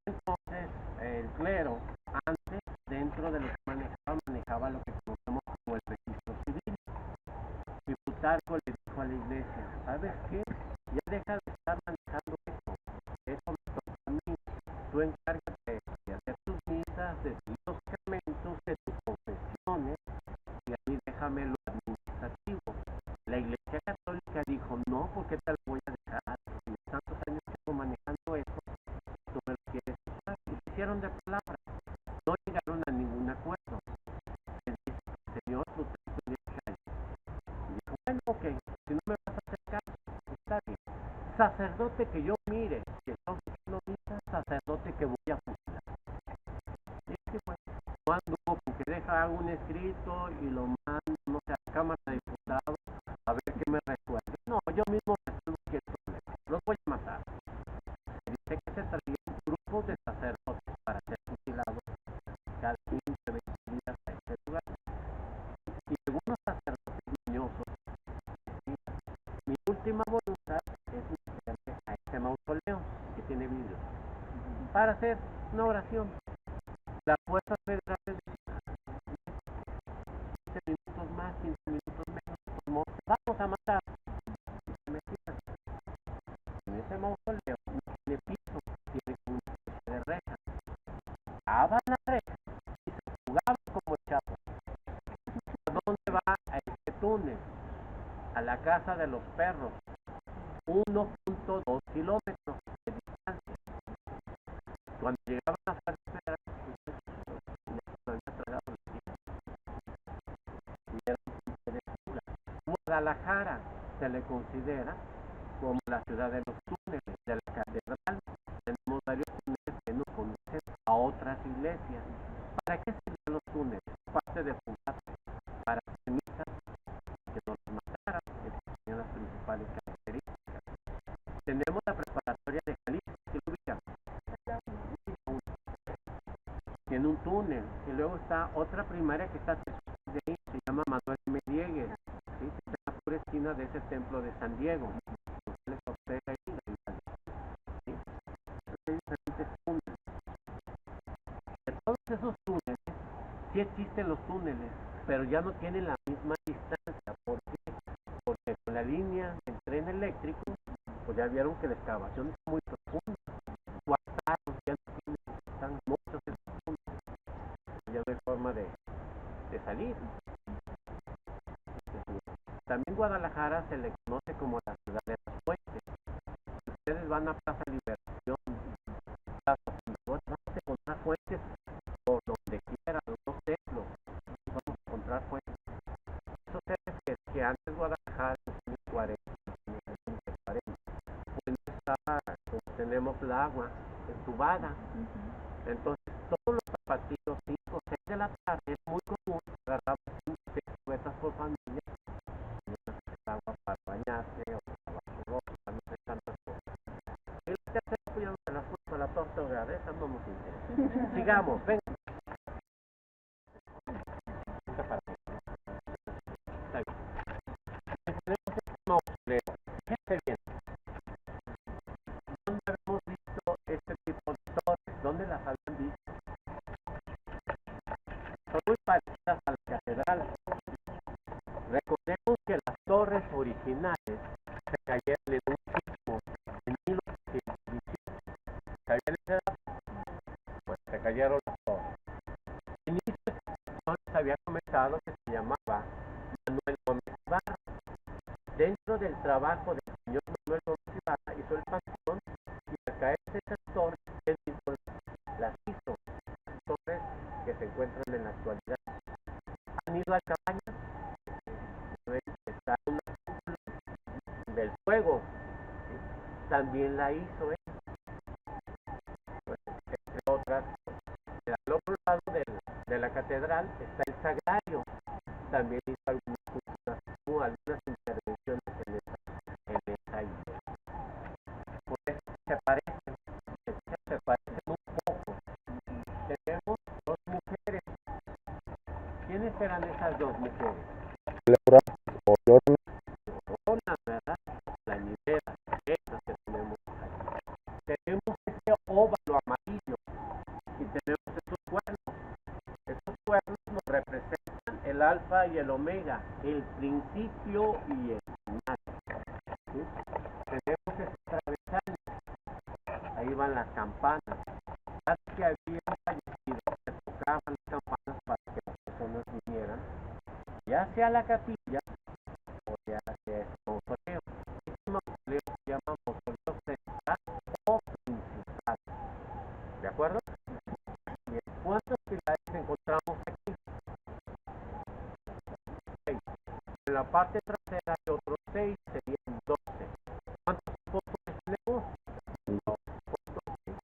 Entonces, el clero, antes, dentro de lo que manejaba lo que conocemos como el registro civil. Y Plutarco le dijo a la Iglesia, ¿sabes qué? Ya deja de estar manejando eso me toca a mí. Tú encárgate de hacer tus misas, de los sacramentos, de tus confesiones, y a mí déjame lo administrativo. La Iglesia Católica dijo, no, porque te lo voy a dejar. En tantos años que estoy manejando eso, tú me lo quieres dejar. Y se hicieron de palabra. No llegaron a ningún acuerdo. El señor Plutarco Elías Calles dijo, bueno, ok, si no me vas a hacer caso, está bien. Sacerdote que yo mire, que son misas, sacerdote que voy a fusilar. Y así fue. No anduvo con que deja un escrito y lo mando, no sé, a la Cámara de Diputados a ver qué me resuelve. No, yo mismo resuelvo aquí el problema. Los voy a matar. Se dice que se traían grupos de sacerdotes para ser fusilados cada 15, 20 días a este lugar. Y algunos sacerdotes mañosos decían, mi última voluntad es meterme a este mausoleo que tiene vidrios para hacer una oración. Las fuerzas federales decían, 15 minutos más, 15 minutos menos, vamos a matar. Se metían. En ese mausoleo no tiene piso, tiene una especie de reja. Daban la reja y se jugaban como chavos. ¿A dónde va? A este túnel, a la casa de los perros, 1.2 kilómetros de distancia. Cuando llegaban las fuerzas federales, no había tragado el tiempo. Y era un punto de fuga. Guadalajara se le considera como la ciudad de los túneles, de la catedral. Tenemos varios túneles que nos conducen a otras iglesias. ¿Para qué sirven los túneles? Parte de fugar, para hacer misas, que no los mataran, que tenían las principales características. Tenemos la preparatoria de Jalisco, que lo ubican. Tiene un túnel, y luego está otra primaria que está de ahí, se llama Manuel M. Diegues, ¿sí? Está en la pura esquina de ese templo de San Diego. Les Ortega ahí, ¿sí? Hay diferentes túneles. De todos esos túneles, sí existen los túneles, pero ya no tienen la misma distancia. ¿Por qué? Porque con la línea del tren eléctrico, pues ya vieron que la excavación es muy profunda. Cuartados, ya no tienen, están muchos esos túneles. Ya no hay forma de salir. También Guadalajara se le conoce como la ciudad de las fuentes. Ustedes van a Plaza Liberación, Plaza Fundadores, van a encontrar fuentes por donde quieran, los templos, vamos a encontrar fuentes. Eso se refiere que antes Guadalajara, en los años 40, pues no estaba, como tenemos el agua entubada. Entonces todos los zapatillos 5 o 6 de la tarde es muy común agarrar 5 o 6 cubetas por familia, agua para bañarse o para lavar su ropa, no sé tantas cosas. Y la tercera cuidado de la fruta, la torta ahogada, esa no nos interesa. Sigamos, venga. trabajo del señor Manuel Gómez Ibarra, hizo el panteón y al caerse esas torres, él mismo las hizo, torres que se encuentran en la actualidad. ¿Han ido al Cabañas? Está una cúpula del fuego, ¿sí? También la hizo él, pues, entre otras cosas. Al otro lado de la catedral está el sagrario, también hizo algunas intervenciones en esa iglesia. Por eso se parecen un poco. Tenemos dos mujeres. ¿Quiénes eran esas dos mujeres? Leora o Llorona. Llorona, ¿verdad? La Nidera, esas que tenemos ahí. Tenemos este óvalo amarillo y tenemos estos cuernos. Estos cuernos nos representan el alfa y el omega, el principio y el final. ¿Sí? Tenemos este travesaño, ahí van las campanas. Cada que había fallecido, se tocaban las campanas para que las personas vinieran, ya sea a la capilla o ya sea este mausoleo. Este mausoleo se llama mausoleo central o principal. ¿De acuerdo? Bien. ¿Cuántos pilares encontramos aquí? 6. En la parte trasera hay otros 6, serían 12. ¿Cuántos apóstoles tenemos? 2 apóstoles.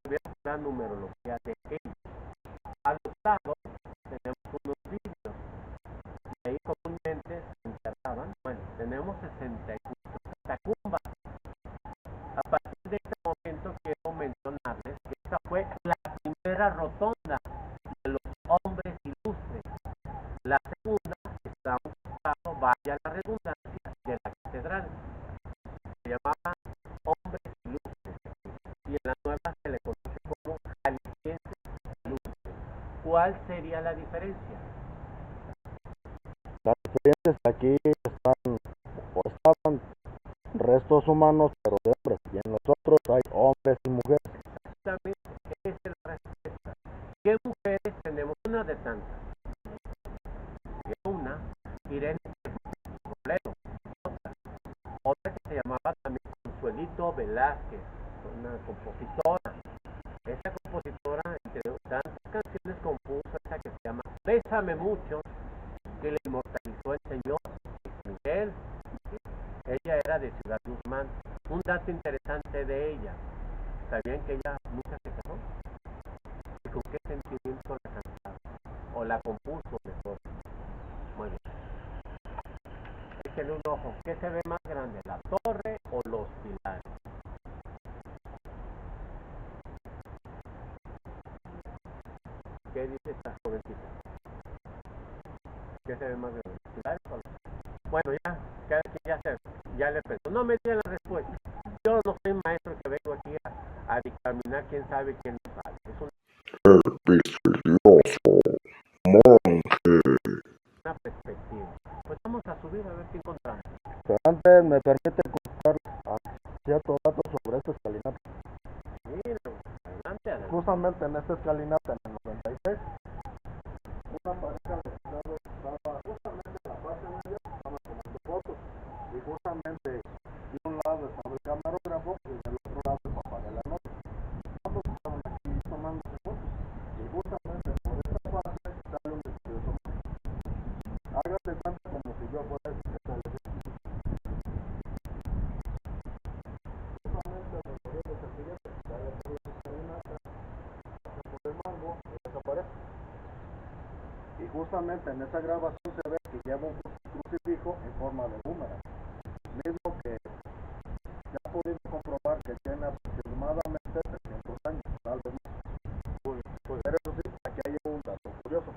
Voy a la numerología de ellos. A los lados tenemos unos vidrios y ahí comúnmente se enterraban. Bueno, tenemos 64 catacumbas. A partir de este momento quiero mencionarles que esta fue la primera rotonda de los hombres ilustres. La segunda está a un costado, vaya la redundancia, de la catedral. Se llamaba Hombres Ilustres y en la nueva se le conoce como Jaliscienses Ilustres. ¿Cuál sería la diferencia? Las diferencias aquí están o estaban restos humanos pero de hombres y en los otros hay hombres y mujeres. Exactamente, esa es la respuesta. ¿Qué mujeres tenemos? Una de tantas. Una, Irene Robledo, otra que se llamaba también Consuelito Velázquez, una compositora. Esa compositora, entre tantas canciones, compuso esa que se llama Bésame Mucho, que le inmortalizó el señor Luis Miguel. Ella era de Ciudad Guzmán. Un dato interesante de ella, ¿sabían que ella nunca se casó? ¿Y con qué sentimiento la cantaba? O la compuso mejor. Muy bien. Échale un ojo. ¿Qué se ve más grande, la torre o los pilares? ¿Qué dice esta jovencita? ¿Qué se ve más grande, los pilares o los pilares? Bueno, ya, cada quien ya le pensó. No me digan la respuesta. Yo no soy maestro que vengo aquí a dictaminar quién sabe quién no sabe. Es El misterioso monje. una perspectiva. Pues vamos a subir a ver qué encontramos. Pero antes me permite contar ciertos datos sobre esta escalinata. Mira, adelante. Justamente en esta escalinata, en el 96, una pareja de soldados estaba justamente en la parte media, estaban tomando fotos. Y justamente de un lado estaba el camarógrafo y del otro lado el papá de la novia. Ambos estaban aquí tomándose fotos. Y justamente por esta parte sale un misterioso monje. Hágase cuenta como si yo fuera el que sale. Justamente los modelos del siguiente, sale por la escalinata, pasa por el mango y desaparece. Y justamente en esa grabación se ve que lleva un crucifijo en forma de boomerang, mismo que se ha podido comprobar que tiene aproximadamente 300 años, tal vez más. Pero eso sí, aquí hay un dato curioso.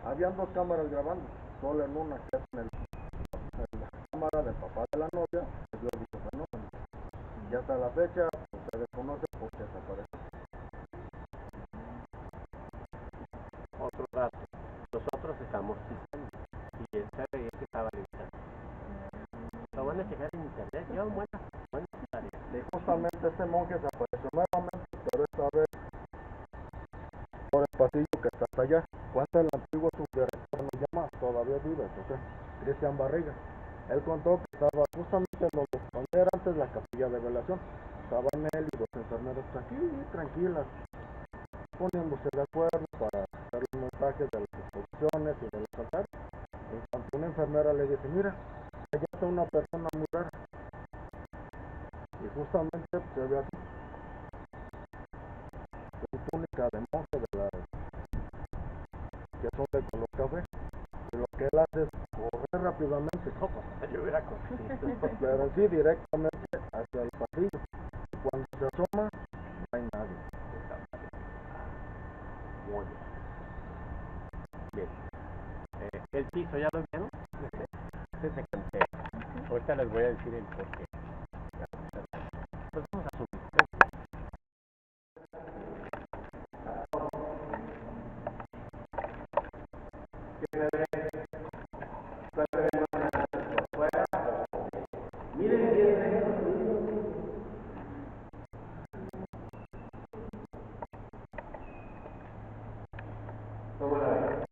Habían dos cámaras grabando, solo en una que es en la cámara del papá de la novia, que dio dicho fenómeno. Y hasta la fecha pues, se desconoce por qué desapareció. Otro dato. Nosotros estamos chisando y él se veía que estaba levitando. Lo van a checar en internet. Llevan buenas tareas. Y justamente este monje se apareció nuevamente, pero esta vez por el pasillo que está hasta allá. Cuenta el antiguo subdirector nos llama, todavía vive, José Cristian Barriga. Él contó que estaba justamente en los antes la capilla de velación. Estaban él y dos enfermeras aquí, tranquilas, poniéndose de acuerdo para hacer los mensajes de las exposiciones y de los altares. En cuanto una enfermera le dice, mira, allá está una persona muy rara. Y justamente se ve así, con túnica de monje de las que son de color café. Y lo que él hace es correr rápidamente, yo hubiera corrido, pero sí directamente hacia el pasillo. Y cuando se asoma, no hay nadie. Muy bien. ¿El piso ya lo vieron? Desde que ahorita les voy a decir el porqué. Pues vamos a subir. Miren bien esto. ¿Cómo la ven?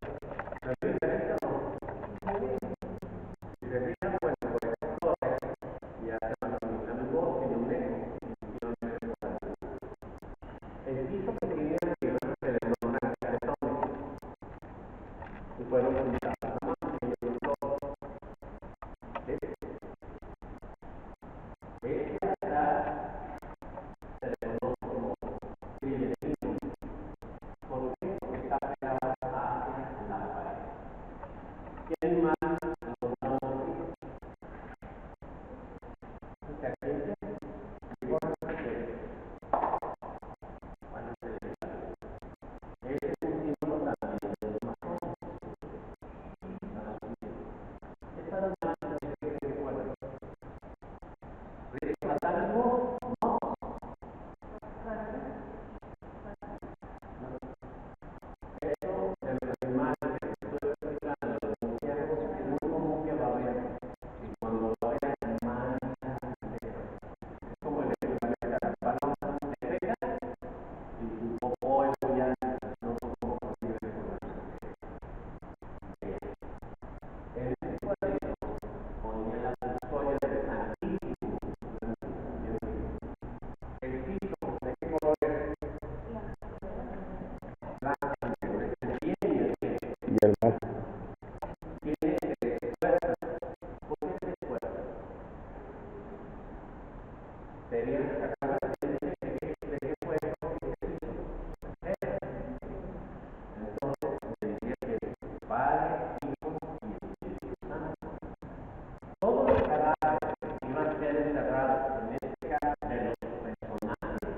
El piso que tiene arriba se le nombra caletones y fueron pintados a mano, ellos todos. ¿Sí? Este atrás se le conoce como trilletino. ¿Por qué? Porque está pegado hacia la pared. ¿Quién más encontramos aquí? ¿Se acuerdan? Y el más. Todos los cadáveres que iban a ser enterrados en este caso de los personajes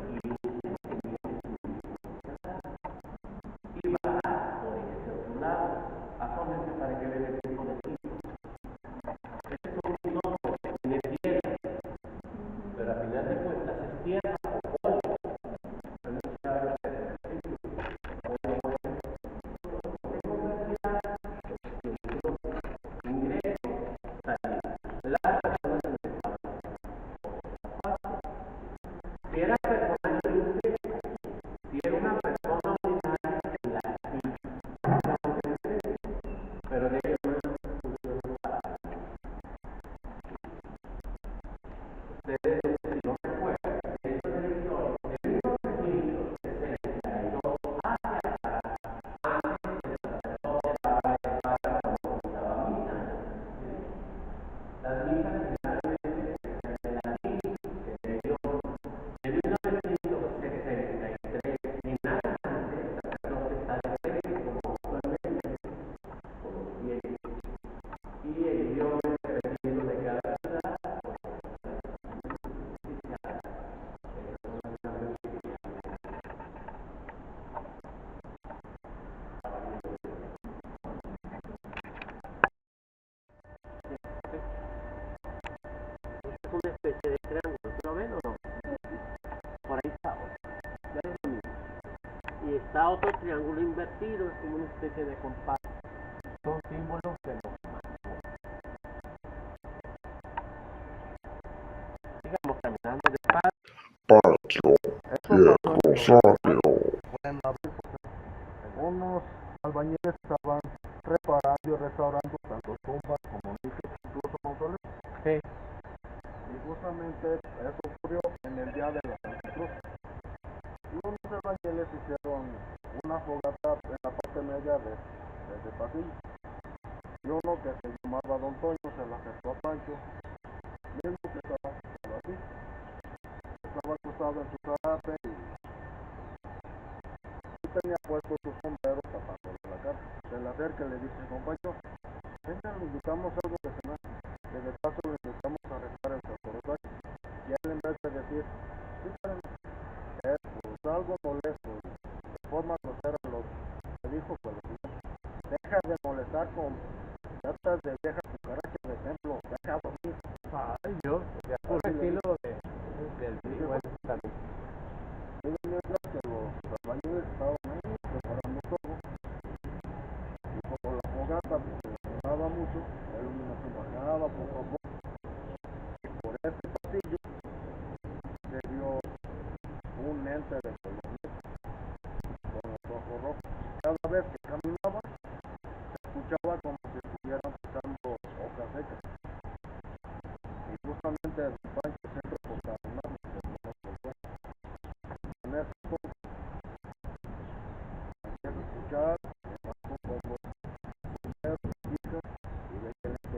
y bajar por ese otro lado. Asómense para que vean el tipo de piso. Este es un piso que tiene tierra, pero al final de cuentas es tierra o polvo. Pero no se sabe lo que es el piso. Ingreso, salida. Las personas en el espacio. Si era personal libre, si era una persona ordinaria, en la pero de ello no es función para ustedes no recuerdan dentro de la historia de 1962 hacia atrás, antes de la persona daba misa. Las misas finalmente se latín que se dio de 1963 en adelante hasta lo que está de frente como actualmente por los fieles y el idioma dependiendo de cada ciudad es una especie de triángulo, ¿lo ven o no? Por ahí está otro, ya es lo mismo. Y está otro triángulo invertido, es como una especie de compás. Son símbolos de los mascotas. Sigamos caminando despacio. Patio Eso y pasó en Rosario. en abril, porque unos albañiles estaban reparando y restaurando tanto tumbas como nichos, incluso mausoleos. Sí. Y justamente Eso ocurrió en el día de la Santa Cruz. Y unos albañiles hicieron una fogata en la parte media de ese pasillo. Y uno que se llamaba Don Toño se le acercó a Pancho, mismo que estaba acostado así. Estaba acostado en su zarape y tenía puesto su sombrero tapándole la cara. Se le acerca y le dice: Don Pancho, venga, le invitamos algo de cenar. Que de paso le invitamos a rezar el Sacrosanto. Y él, en vez de decir: sí, pero pues algo molesto, de forma grosera, le dijo que lo siguiente: deja de molestar con tratas de vieja cucaracha de templo, deja dormir. Ay, Dios, de puro estilo del bueno, también. Y mientras que los albañiles estaban ahí preparando todo, y como la fogata duraba mucho, el humo se bajaba poco a poco. Y por ese pasillo se vio un ente de color negro, con los ojos rojos. Cada vez que caminaba, se escuchaba como si estuvieran pisando hojas secas. Y justamente el Pancho siempre por caminar, en ese punto empieza a escuchar bajo como primero pica y ve que el ente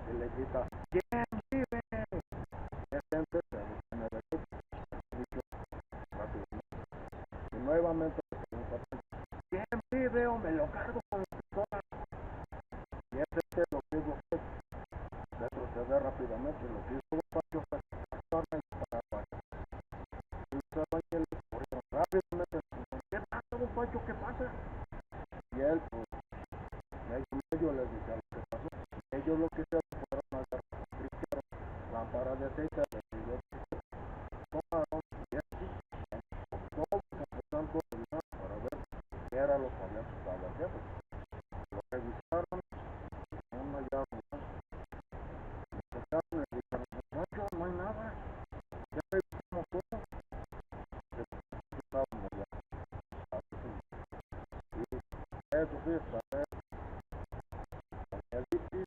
y le grita: ¿quién vive? Ese ente se detiene de ahí, mucho rápidamente. Y nuevamente le pregunta: ¿quién vive o me lo cargo con la pistola? Y ese ente lo que hizo fue retroceder rápidamente. Lo que hizo Pancho fue pasarme y disparar varias. Y los albañiles corrieron rápidamente. ¿Qué pasa, don Pancho? ¿Qué pasa? Y él, pues, medio les dice lo que pasó. Ellos lo que hicieron fueron agarrar un cristiano, lámpara de aceite, recibió, tomaron y así, todo el camposanto para ver qué era lo que había estado haciendo. Lo revisaron, no hallaron nada. Lo sacaron y le dijeron: Pancho, no hay nada. Ya revisamos todo. Estábamos ya. Y eso sí, saber el bici,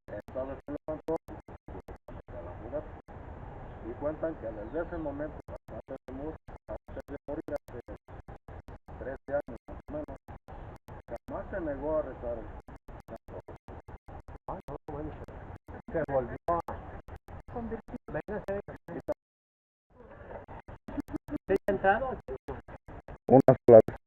esta vez se levantó a la jugada. Y cuentan que desde ese momento, antes de morir hace 13 años más o menos, jamás se negó a rezar el Santo. Ah, no, bueno, se volvió a Convertido. véngase. ¿Se ha entrado? Una sola vez.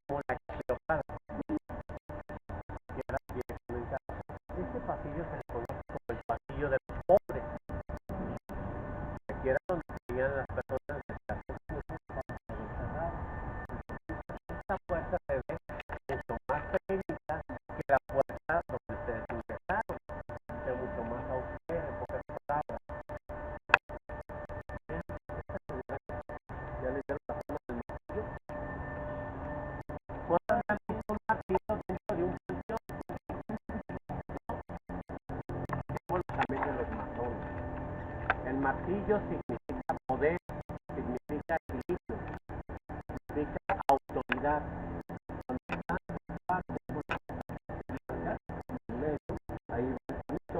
Como la Cleopatra, que era directamente. Este pasillo se le conoce como el pasillo de los pobres. Aquí era donde tenían las personas de encerradas. Esta puerta se ve mucho más pequeñita que la puerta donde ustedes ingresaron. Es mucho más austera, en pocas palabras. Ya le dieron la forma del martillo. ¿Cuándo han visto un martillo dentro de un panteón? Como también de los masones. El martillo significa poder, significa equilibrio, significa autoridad. Cuando está en parte con la autoridad, en medio, ahí va el punto.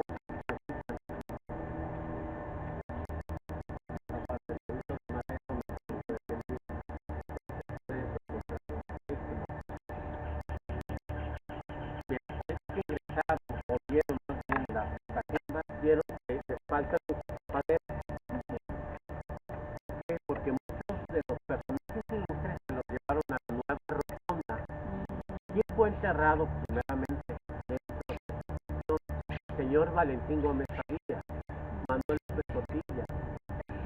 La parte de los maestros que ingresaron o vieron más bien las taquemas, vieron que les falta mucho padre. Porque muchos de los personajes ilustres se los llevaron a la nueva rotonda. ¿Quién fue enterrado primeramente dentro? Señor Valentín Gómez Padilla, Manuel López Portilla,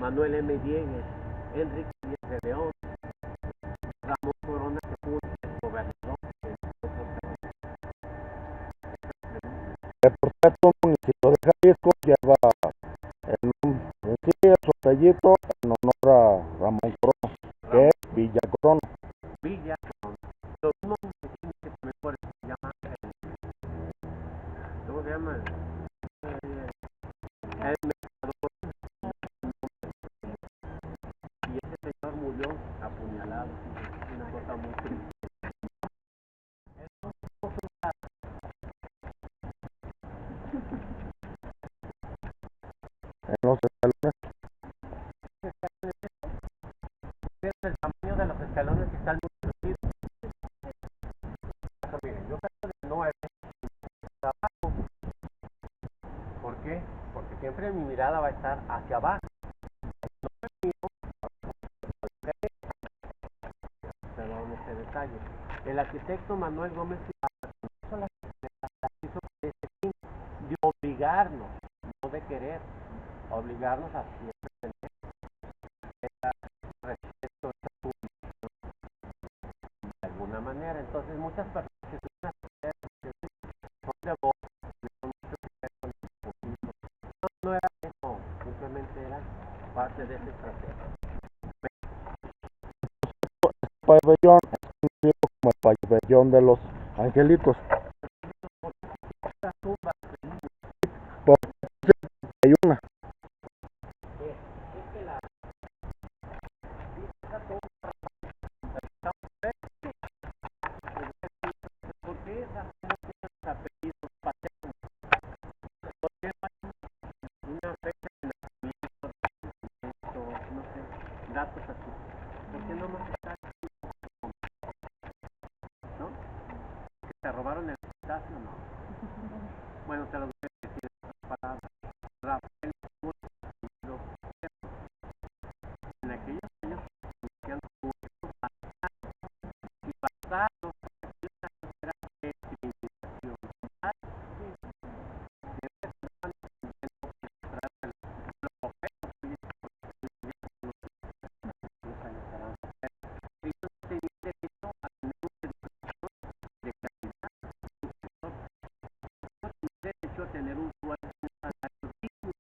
Manuel M. Diegues, Enrique Díaz de León, Ramón Corona, que fue el gobernador de Por cierto, el municipio de Jalisco lleva en sí su apellido en honor a Ramón Corona, que es Villa Corona. Villa. Los mismos los escalones. El tamaño de los escalones que están muy reducidos. Miren, yo salgo de 9 abajo. ¿Por qué? Porque siempre mi mirada va a estar hacia abajo. Perdón este detalle. El arquitecto Manuel Gómez Ibarra hizo este fin de obligarnos, no de querer, obligarnos a siempre tener respeto de alguna manera. Entonces muchas personas que son de voz, no era eso, simplemente era parte de esa estrategia. Pabellón es conocido como el pabellón de los angelitos. Porque hay una. ¿Por qué esas no tienen apellidos paternos? ¿Por qué no hay una fecha de nacimiento, no sé, datos así? ¿Por qué no más está, no? ¿Que te robaron el estacio? No. Bueno, te lo voy a decir en otras palabras. Rafael Muro, en aquellos años hacían cursos y basados en era civilización. Derecho a tener un sueldo, un salario digno,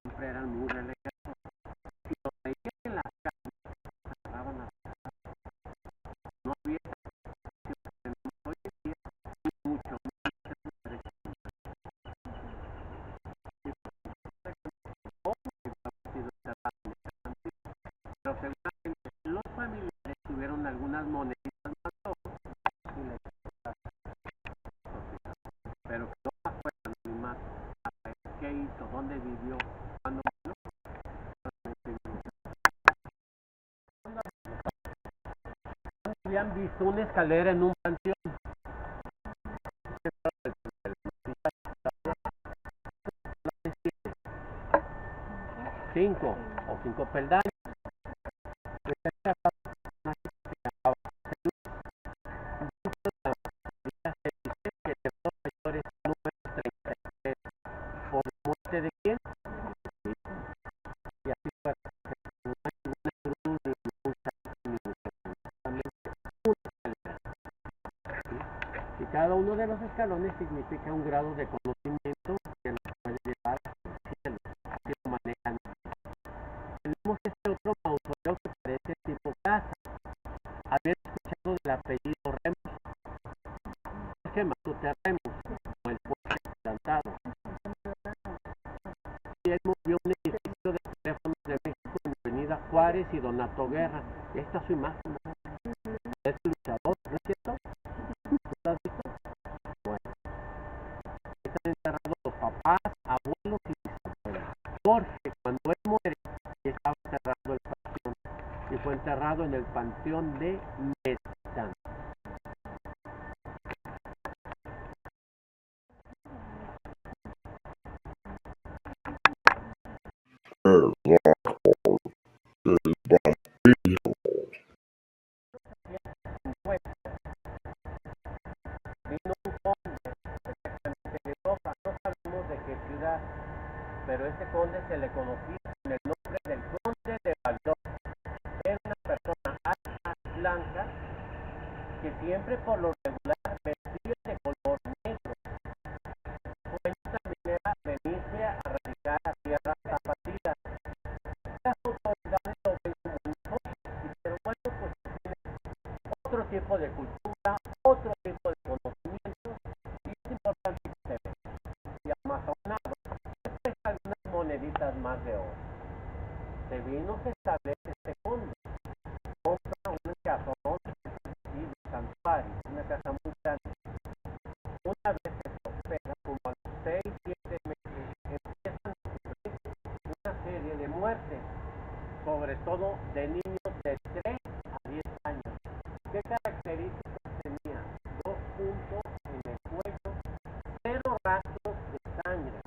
siempre eran muy relegados. Si lo veían en las calles, cerraban las casas. No había esa situación que tenemos hoy en día, y mucho menos ese derecho. Pero seguramente los familiares tuvieron algunas moneditas más locas y les pero que no fue anonimato, a ver qué hizo, dónde vivió, cuándo murió. Habían visto una escalera en un panteón. 5 o 5 peldaños. ¿Por muerte de quién? Y así fue. No hay ninguna cruz ni ningún santo ni solamente y cada uno de los escalones significa un grado de conocimiento que nos puede llevar al cielo. Así lo manejan. Tenemos este otro mausoleo que parece tipo casa. ¿Habían escuchado del apellido Remos? ¿Qué Matute Remos? O el puente plantado. Y él movió un edificio de teléfonos de México en Avenida Juárez y Donato Guerra. Esta es su imagen. Es luchador, ¿no es cierto? ¿Tú lo has visto? Bueno. Están enterrados los papás, abuelos y bisabuelos. Porque cuando él muere, estaba enterrado el panteón. Y fue enterrado en el panteón de Mezquitán. Pero este conde se le conocía con el nombre del conde de Valdós. Era una persona alta, blanca, que siempre por lo regular vestía de color negro. Su sueño también era venirse a radicar a tierras zapatillas. Las autoridades lo ven como un socio, pero bueno, pues tiene otro tipo de cultura, otro tipo de conocimiento, y es importante que se vea. Y amazonado, algunas moneditas más de oro. Se vino, se establece este conde, compra un casón y de santuario, una casa muy grande. Una vez se prospera, como a los 6, 7 meses, empiezan a sufrir todo de niños de 3 a 10 años. ¿Qué características tenía? 2 puntos en el cuello, 0 rastros de sangre.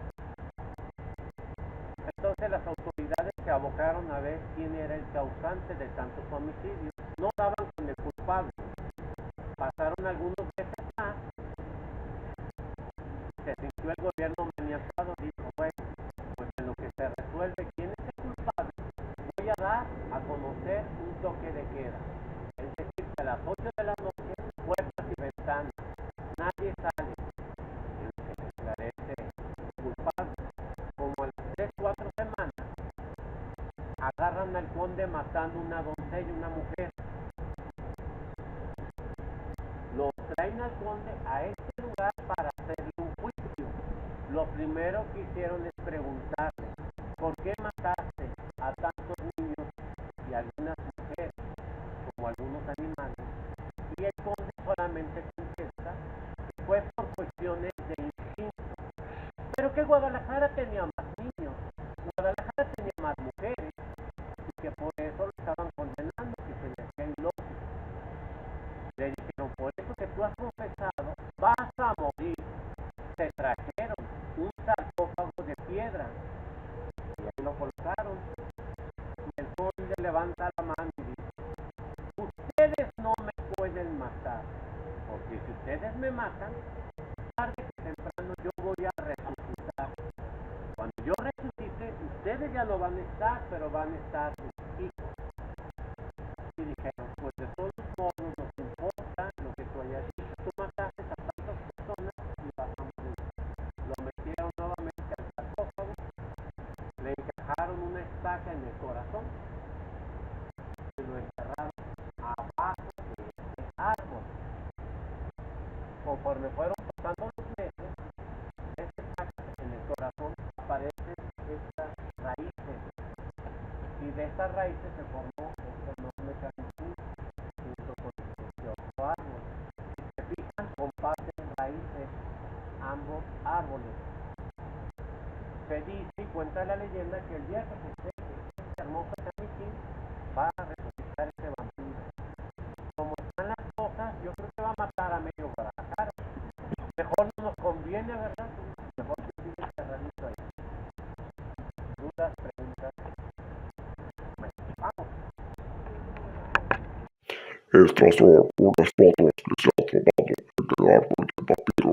Entonces las autoridades se abocaron a ver quién era el causante de tantos homicidios. No daban con el culpable. Pasaron algunos meses más. Se sintió el gobierno maniatado, dijo, bueno, pues en lo que se resuelve quién es el culpable, voy a dar a conocer un toque de queda. Es decir, que a las 8 de la noche, puertas y ventanas, nadie sale. En lo que se esclarece el culpable. Como a las 3, 4 semanas, agarran al conde matando una doncella, una mujer. Lo traen al conde a este lugar para hacerle un juicio. Lo primero que hicieron es preguntarle, ¿por qué mataste a tantos niños y algunas mujeres, como algunos animales? Y el conde solamente contesta que fue por cuestiones de instinto. Pero que Guadalajara tenía más niños, Guadalajara tenía más mujeres, y que por eso lo estaban condenando, que se le hacía ilógico. Le dijeron, por eso que tú has confesado, vas a morir. Se trajeron un sarcófago de piedra y ahí lo colocaron. Y el conde levanta la mano y dice, ustedes no me pueden matar, porque si ustedes me matan, tarde que temprano yo voy a resucitar. Cuando yo resucite, ustedes ya no van a estar, pero van a estar sus hijos. Y dijeron, pues de todos modos nos importa lo que tú hayas dicho. Tú mataste a tantas personas y vas a morir. Lo metieron nuevamente al sarcófago, le encajaron una estaca en el corazón y lo enterraron abajo de ese árbol. Conforme fueron pasando los meses, esa estaca en el corazón aparecen estas raíces, y de estas raíces se formó este enorme carnicín junto con este otro árbol. Si se fijan, comparten raíces ambos árboles. Se dice y cuenta la leyenda que el día que se seque este hermoso carnicín va a resucitar ese vampiro. Como están las cosas, yo creo que va a matar a medio Guadalajara. Mejor no nos conviene, ¿verdad? Mejor que siga encerradito ahí. ¿Dudas, preguntas? Bueno, vamos. Estas son unas fotos que se han tomado en el árbol del papiro,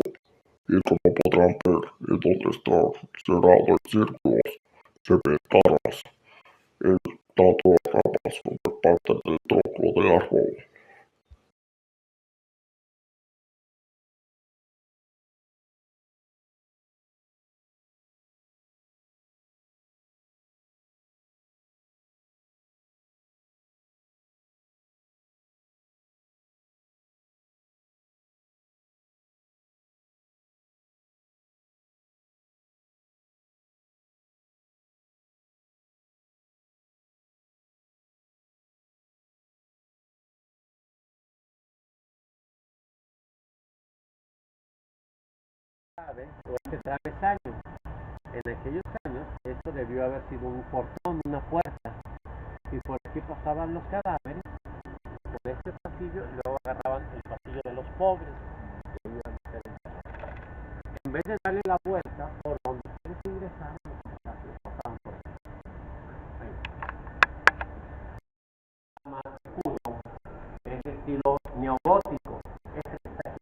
y como podrán ver, en donde está cerrado en círculos, se ven caras en tanto ramas como parte del tronco del árbol. O este travesaño. En aquellos años, esto debió haber sido un portón, una puerta, y por aquí pasaban los cadáveres, por este pasillo, y luego agarraban el pasillo de los pobres, y ahí iban a ser enterrados. En vez de darle la vuelta por donde ustedes ingresaron, los pasaban por aquí. Ahí. Más escudo, es de estilo neogótico. Este que está aquí.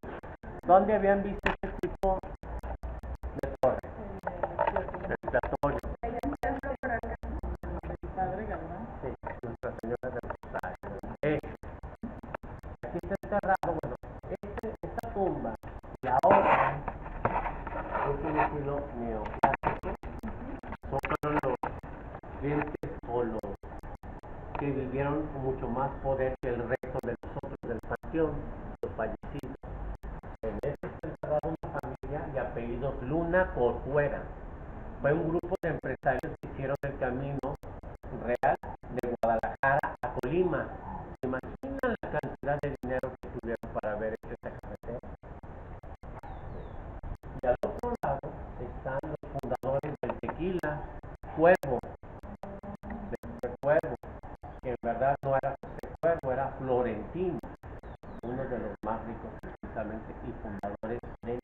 ¿Dónde habían visto este tipo de torre? El Platorio. Sí, Nuestra Señora del Rosario. Aquí está enterrado, bueno, esta tumba, la otra, es un estilo neoclásico. Son los clientes o los que vivieron con mucho más poder que el resto de los otros del panteón, los fallecidos. En este está enterrada una familia de apellidos Luna por fuera. Fue un grupo de empresarios que hicieron el camino real de Guadalajara a Colima. ¿Se imaginan la cantidad de dinero que tuvieron para haber hecho esta carretera? Y al otro lado están los fundadores del tequila, Cuervo, de Cuervo. y fundadores del.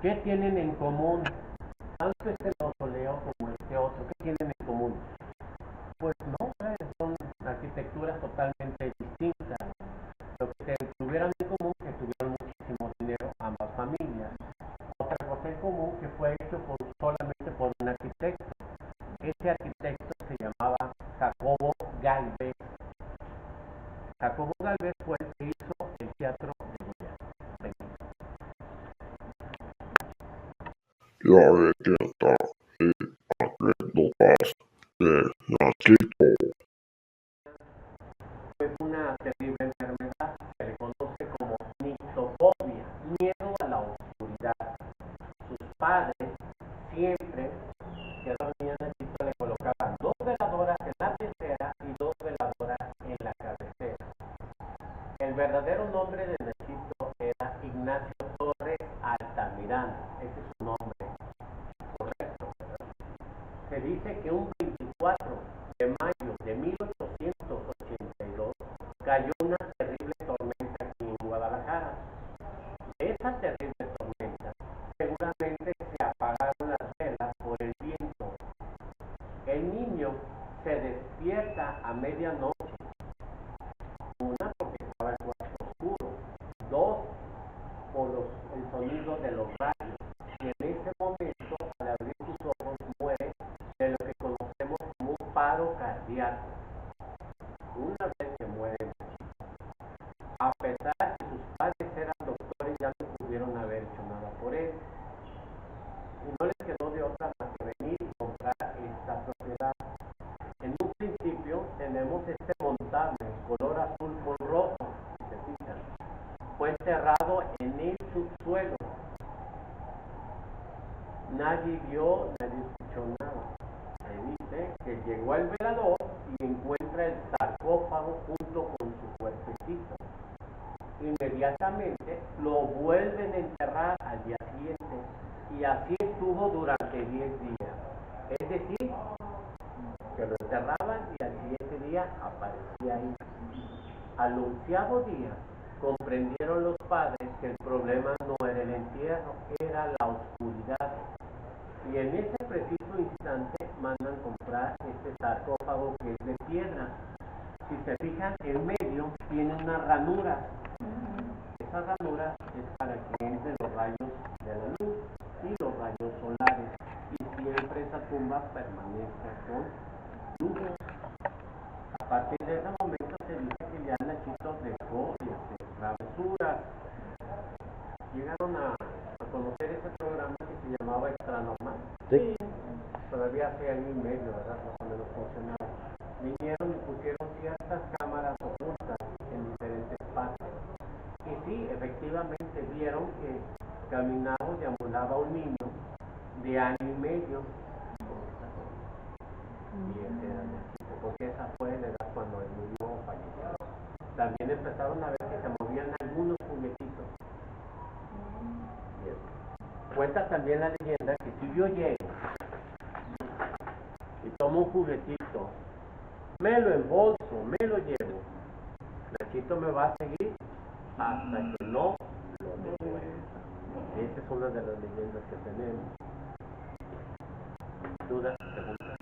¿Qué tienen en común? Tanto este mausoleo como este otro, ¿qué tienen en común? Pues no, son arquitecturas totalmente distintas. Lo que tuvieron en común es que tuvieron muchísimo dinero ambas familias. Otra cosa en común que fue hecho solamente por un arquitecto. Ese arquitecto se llamaba Jacobo Gálvez. Jacobo Gálvez fue el que hizo el teatro de Goya. La leyenda y anécdotas de Nachito. Fue una terrible enfermedad, se le conoce como nictofobia, miedo a la oscuridad. Sus padres siempre que dormían Nachito le colocaban 2 veladoras en la pecera y 2 veladoras en la cabecera. El verdadero nombre de Nachito era Ignacio Torres Altamirano, ese es su nombre correcto. Se dice que un 24 de mayo de 1882 cayó una terrible tormenta aquí en Guadalajara. De esa terrible tormenta seguramente se apagaron las velas por el viento. El niño se despierta a medianoche. Una, porque estaba el cuarto oscuro. Dos, por el sonido de los rayos. Y en ese momento, al abrir sus ojos, muere de lo que conocemos como un paro cardíaco. Una vez que muere, a pesar de que sus padres eran doctores, ya no pudieron haber hecho nada por él. Y no les quedó de otra más que venir y comprar esta propiedad. En un principio tenemos este montable color azul con rojo, si se fijan. Fue enterrado en el subsuelo. Nadie vio, nadie escuchó nada. Se dice que llegó el velador y encuentra el sarcófago junto con su cuerpecito. Inmediatamente lo vuelven a enterrar al día siguiente y así estuvo durante 10 días. Es decir, que lo enterraban y al siguiente día aparecía ahí. Al 11º día comprendieron los padres que el problema no era el entierro, era la oscuridad. Y en ese preciso instante mandan comprar este sarcófago que es de piedra. Si se fijan, en medio tiene una ranura. Esa ranura es para que entren los rayos de la luz y los rayos solares. Y siempre esa tumba permanece con luz. A partir de ese momento se dice que ya Nachito dejó de hacer travesuras. Llegaron a conocer ese programa que se llamaba Extranormal. Sí. Todavía hace año y medio, ¿verdad? Más o menos funcionaba. Vinieron y pusieron ciertas cámaras ocultas en diferentes partes. Y sí, efectivamente vieron que caminaba o deambulaba un niño de año y medio. Y ese era Nachito, porque esa fue la edad cuando el niño falleció. También empezaron a ver que se movían algunos juguetitos. Bien. Cuenta también la leyenda que si yo llego y tomo un juguetito, me lo embolso, me lo llevo, Nachito me va a seguir hasta que no lo devuelva. Esa es una de las leyendas que tenemos. ¿Dudas? ¿Preguntas?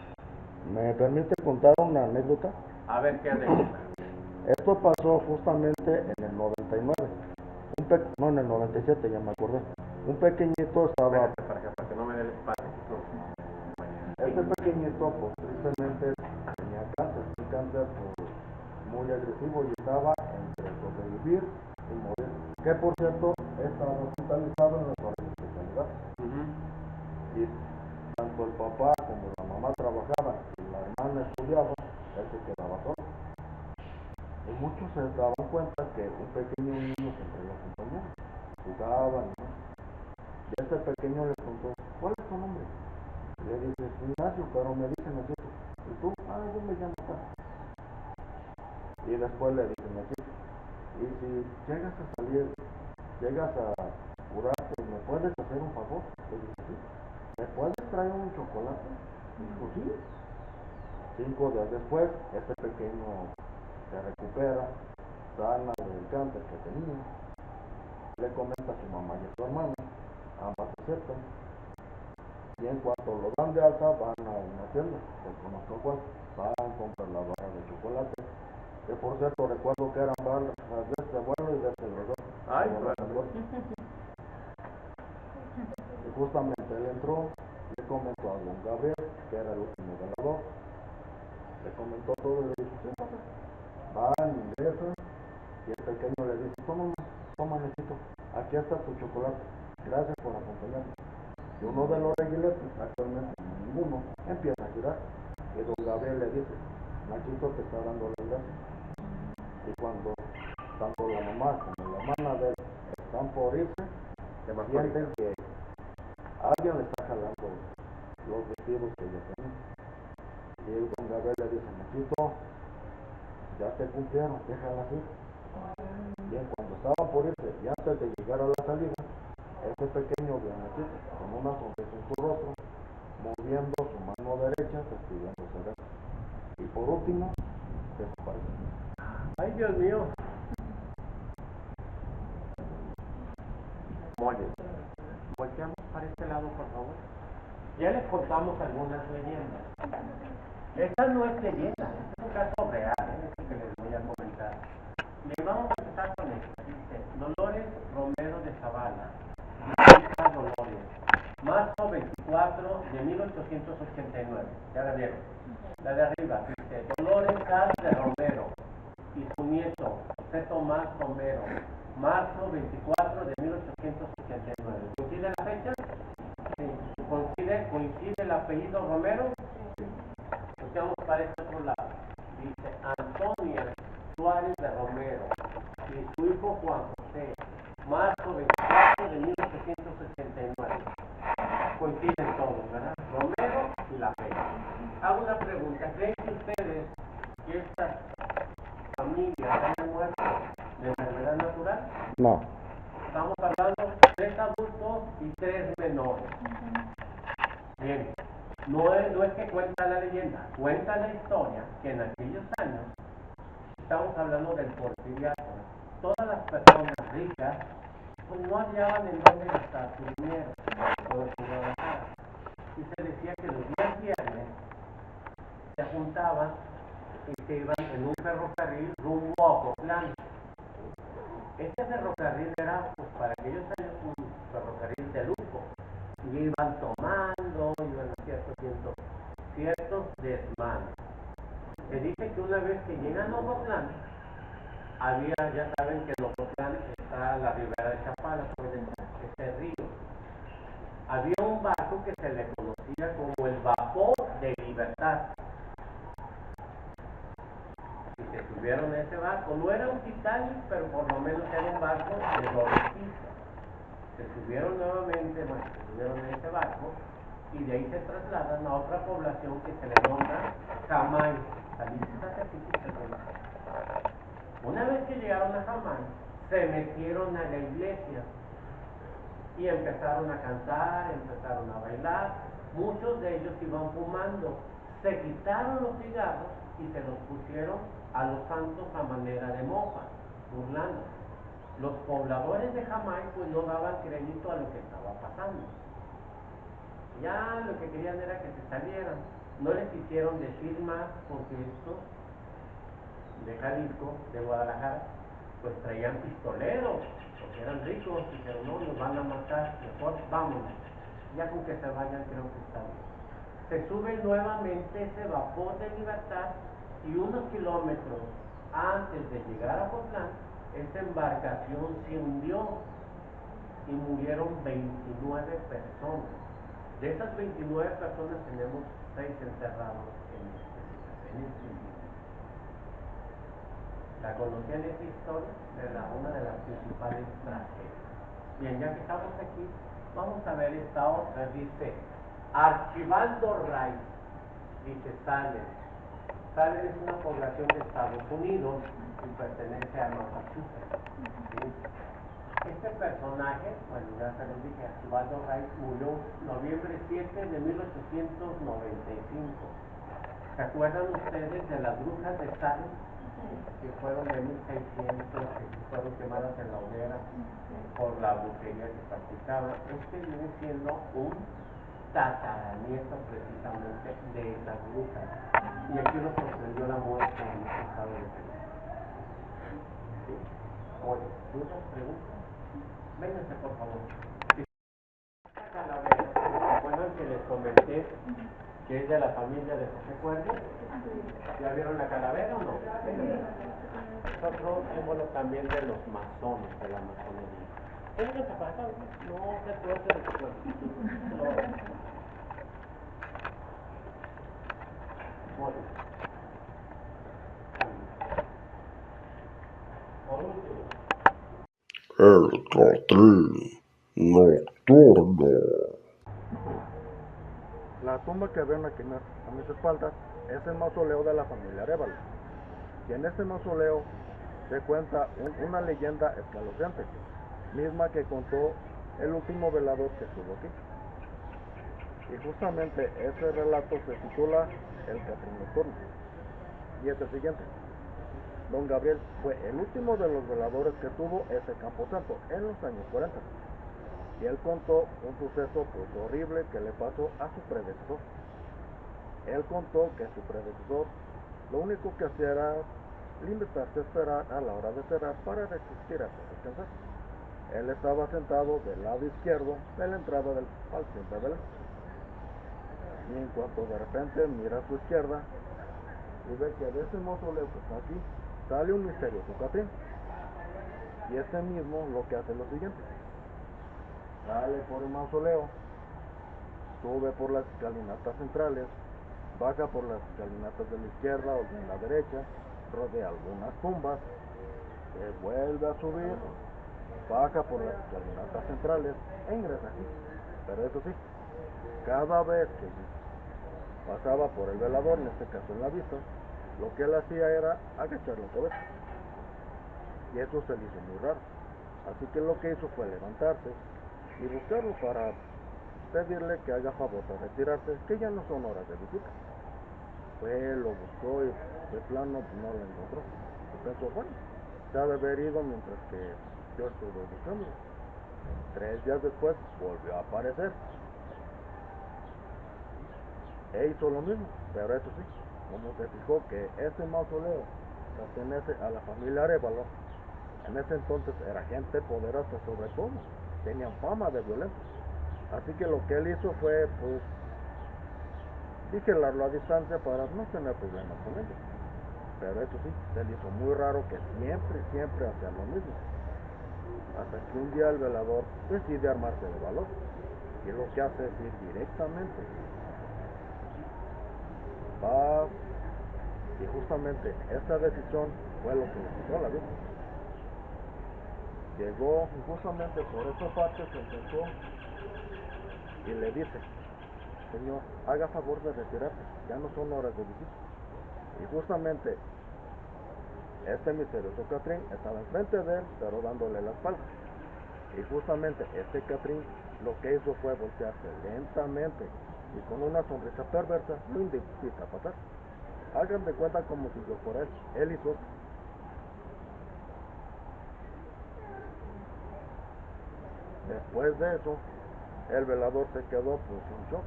¿Me permite contar una anécdota? A ver qué anécdota. Esto pasó justamente en el 99. No, en el 97, ya me acordé. Un pequeñito estaba... Espérate, para que no me dé el espacio. Este pequeñito, pues tristemente tenía cáncer. Un cáncer pues, muy agresivo y estaba entre sobrevivir y morir. Que por cierto, estaba hospitalizado en la zona de especialidad. Y tanto el papá como la mamá trabajaban y la hermana estudiaba, él se quedaba solo. Y muchos se daban cuenta que un pequeño niño siempre lo acompañaba, jugaban, ¿no? Y este pequeño le preguntó, ¿cuál es tu nombre? Y le dice, Ignacio, pero me dicen así. ¿Y tú? Ah, yo me llamo tal. Y después le dicen así, y si llegas a salir, llegas a curarte, ¿me puedes hacer un favor? Le dice, sí. ¿Me puedes traer un chocolate? Dijo, sí. 5 días después, este pequeño se recupera sana del cáncer que tenía. Le comenta a su mamá y a su hermana, ambas aceptan. Y en cuanto lo dan de alta, van a una tienda, desconozco cuál, van, compran la barra de chocolate, que por cierto recuerdo que eran barras de este vuelo y de este grosor. Ay, No las recuerdo. Y justamente él entró, le comentó a don Gabriel, que era el último velador, le comentó todo y le dijo, sí, papá. Van, ingresan, y el pequeño le dice, toma, necesito, aquí está tu chocolate, gracias por acompañarme. Y uno de los reguiletes, actualmente ninguno, empieza a girar. Y don Gabriel le dice, Nachito te está dando las gracias. Y cuando tanto la mamá como la hermana de él están por irse, sienten que alguien le está jalando los vestidos que ella tenía. Y el don Gabriel le dice, Nachito, ya te cumplieron, déjala así. Y cuando estaban por irse, y antes de llegar a la salida, ese pequeño vio a Nachito con una sonrisa en su rostro, moviendo su mano derecha, despidiéndose de él. Y por último, desapareció. Ay, Dios mío. Mole, volteamos para este lado, por favor. Ya les contamos algunas leyendas. Esta no es leyenda, es un caso real, es el que les voy a comentar. Y vamos a empezar con esto. Dice, Dolores Romero de Zavala, hija Dolores, marzo 24 de 1889. Ya la vieron. La de arriba dice, Dolores Caz de Romero y su nieto, José Tomás Romero, marzo 24 de 1889. ¿Coincide la fecha? Sí. ¿Coincide el apellido Romero? Sí. Buscamos para este otro lado. Dice Antonia Suárez de Romero y su hijo Juan José, marzo 24 de 1889. Coinciden todos, ¿verdad? Romero y la fecha. Hago una pregunta. ¿Creen que ustedes que estas familias hayan muerto de enfermedad natural? No. Estamos hablando de 3 adultos y 3 menores. Bien, no es que cuenta la leyenda, cuenta la historia que en aquellos años, estamos hablando del porfiriato, todas las personas ricas pues no hallaban en dónde gastar su dinero o su Guadalajara. Y se decía que los días viernes se juntaban y se iban en un ferrocarril rumbo a Ocotlán. Este ferrocarril era, pues para aquellos años, un ferrocarril de lujo. Y iban tomando, iban haciendo ciertos desmanes. Se dice que una vez que llegan a Ocotlán, había, ya saben que en Ocotlán está la ribera de Chapala, pues ese río. Había un barco que se le conocía como el Vapor de Libertad. Y se subieron a ese barco. No era un Titanic, pero por lo menos era un barco de doble piso. Se subieron nuevamente, se subieron en ese barco y de ahí se trasladan a otra población que se le nombra Jamay. Una vez que llegaron a Jamay, se metieron a la iglesia y empezaron a cantar, empezaron a bailar. Muchos de ellos iban fumando. Se quitaron los cigarros y se los pusieron a los santos a manera de mofa, burlando. Los pobladores de Jamay pues no daban crédito a lo que estaba pasando. Ya lo que querían era que se salieran. No les quisieron decir más porque estos de Jalisco, de Guadalajara, pues traían pistoleros, porque eran ricos, y dijeron, no, nos van a matar, mejor vámonos. Ya con que se vayan creo que está bien. Se sube nuevamente ese vapor de Libertad y unos kilómetros antes de llegar a Ocotlán, esta embarcación se hundió y murieron 29 personas. De esas 29 personas tenemos 6 enterrados en este sitio. ¿La conocían esa historia? Era una de las principales tragedias. Bien, ya que estamos aquí, vamos a ver esta otra. Dice, Archibaldo Ray, dice Salem. Salem es una población de Estados Unidos y pertenece a Massachusetts. ¿Sí? Este personaje, bueno, ya se los dije, Archibaldo Ray murió noviembre 7 de 1895. ¿Se acuerdan ustedes de las brujas de Salem? que fueron de 1600, que fueron quemadas en la hoguera por la brujería que practicaban. Este viene siendo un tataranieto precisamente de esas brujas. Y aquí nos sorprendió la muerte en este estado de Perú. ¿Sí? Oye, ¿dudas, preguntas? Vénganse, por favor. Esta calavera, ¿se acuerdan que les comenté que es de la familia de José Cuervo? ¿Ya vieron la calavera o no? Es otro símbolo también de los masones, de la masonería. Vénganse para acá, no se tuerce de su cuerpo. Muy bien. Por último, El Catrín Nocturno. La tumba que ven aquí a mis espaldas es el mausoleo de la familia Arévalo. Y en este mausoleo se cuenta una leyenda escalofriante, misma que contó el último velador que estuvo aquí. Y justamente ese relato se titula El Catrín Nocturno. Y es el siguiente. Don Gabriel fue el último de los veladores que tuvo ese camposanto en los años 40. Y él contó un suceso pues horrible que le pasó a su predecesor. Él contó que su predecesor lo único que hacía era limitarse a esperar a la hora de cerrar para resistir hasta descansar. Él estaba sentado del lado izquierdo de la entrada del panteón de Belén. Y en cuanto de repente mira a su izquierda y ve que de ese mausoleo que está aquí sale un misterioso Catrín. Y este mismo lo que hace es lo siguiente: sale por el mausoleo, sube por las escalinatas centrales, baja por las escalinatas de la izquierda o de la derecha, rodea algunas tumbas, se vuelve a subir, baja por las escalinatas centrales e ingresa aquí. Pero eso sí, cada vez que pasaba por el velador, en este caso en la vista, lo que él hacía era agachar la cabeza. Y eso se le hizo muy raro. Así que lo que hizo fue levantarse y buscarlo para pedirle que haga favor de retirarse, que ya no son horas de visita. Fue, lo buscó y de plano no lo encontró. Y pensó, bueno, se ha de haber ido mientras que yo estuve buscándolo. 3 días después volvió a aparecer. E hizo lo mismo, pero eso sí, como se fijó que ese mausoleo pertenece a la familia Arévalo, en ese entonces era gente poderosa sobre todo, tenían fama de violentos. Así que lo que él hizo fue, pues, vigilarlo a distancia para no tener problemas con ellos. Pero eso sí, se le hizo muy raro que siempre hacía lo mismo. Hasta que un día el velador decide armarse de valor. Y lo que hace es ir directamente. Va, y justamente esta decisión fue lo que le quitó la vida. Llegó y justamente por esa parte se acercó y le dice: señor, haga favor de retirarse, ya no son horas de visita. Y justamente este misterioso Catrín estaba enfrente de él, pero dándole la espalda. Y justamente este Catrín lo que hizo fue voltearse lentamente y con una sonrisa perversa lo invita a pasar. Hagan de cuenta como si yo fuera él. Él hizo esto. Después de eso, el velador se quedó pues en shock,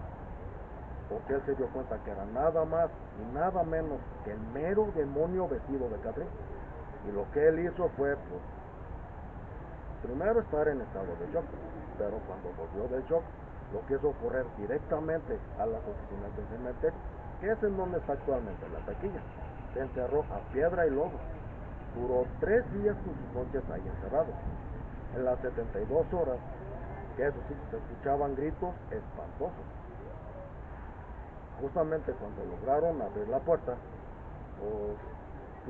porque él se dio cuenta que era nada más y nada menos que el mero demonio vestido de Catrín. Y lo que él hizo fue, pues, primero estar en estado de shock, pero cuando volvió del shock, lo que hizo correr directamente a las oficinas del cementerio, que es en donde está actualmente la taquilla. Se encerró a piedra y lodo. Duró 3 días con sus noches ahí encerrado. En las 72 horas, que eso sí, se escuchaban gritos espantosos. Justamente cuando lograron abrir la puerta, pues,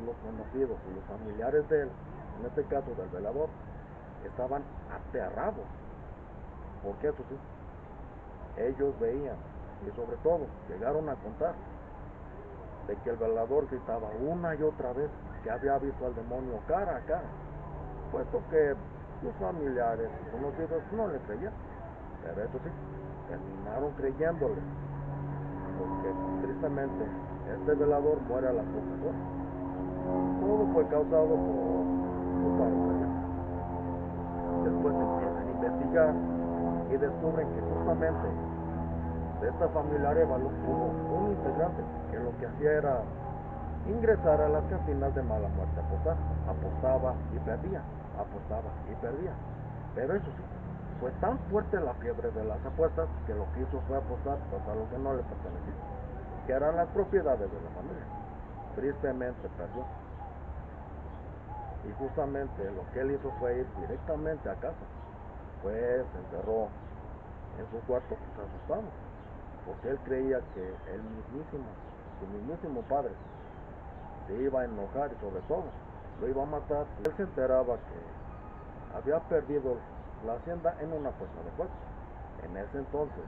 los conocidos y los familiares de él, en este caso del velador, estaban aterrados, porque eso sí, ellos veían y sobre todo llegaron a contar de que el velador gritaba una y otra vez que había visto al demonio cara a cara, puesto que sus familiares y conocidos no le creían, pero eso sí, terminaron creyéndole, porque tristemente este velador muere a las pocas horas. Todo fue causado por un paro cardíaco. Después empiezan a investigar y descubren que justamente de esta familia Arevalo hubo un integrante que lo que hacía era ingresar a las cantinas de mala muerte a apostar. Apostaba y perdía, apostaba y perdía. Pero eso sí, fue tan fuerte la fiebre de las apuestas que lo que hizo fue apostar pues, a lo que no le pertenecía, que eran las propiedades de la familia. Tristemente perdió. Y justamente lo que él hizo fue ir directamente a casa. Pues se encerró en su cuarto pues, asustado, porque él creía que su mismísimo padre se iba a enojar y sobre todo lo iba a matar. Él se enteraba que había perdido la hacienda en una apuesta de juego. En ese entonces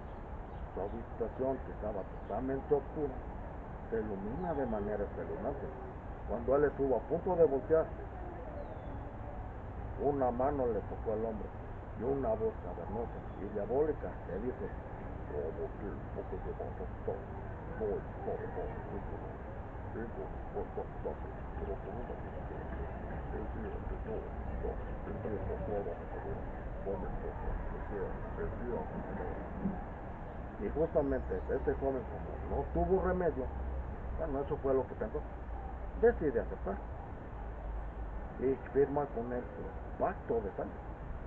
su habitación, que estaba totalmente oscura, se ilumina de manera espeluznante. Cuando él estuvo a punto de voltear, una mano le tocó el hombro y una voz cavernosa y diabólica le dice: "Todo tiempo que te vas a estar, no importa, digo, pues bastante, pero con una condición, el día que yo entiendo toda la cadena, no me importa que sea el día que me muera". Y justamente este joven, como no tuvo remedio, bueno, eso fue lo que pensó, decide aceptar y firma con él su pacto de sangre.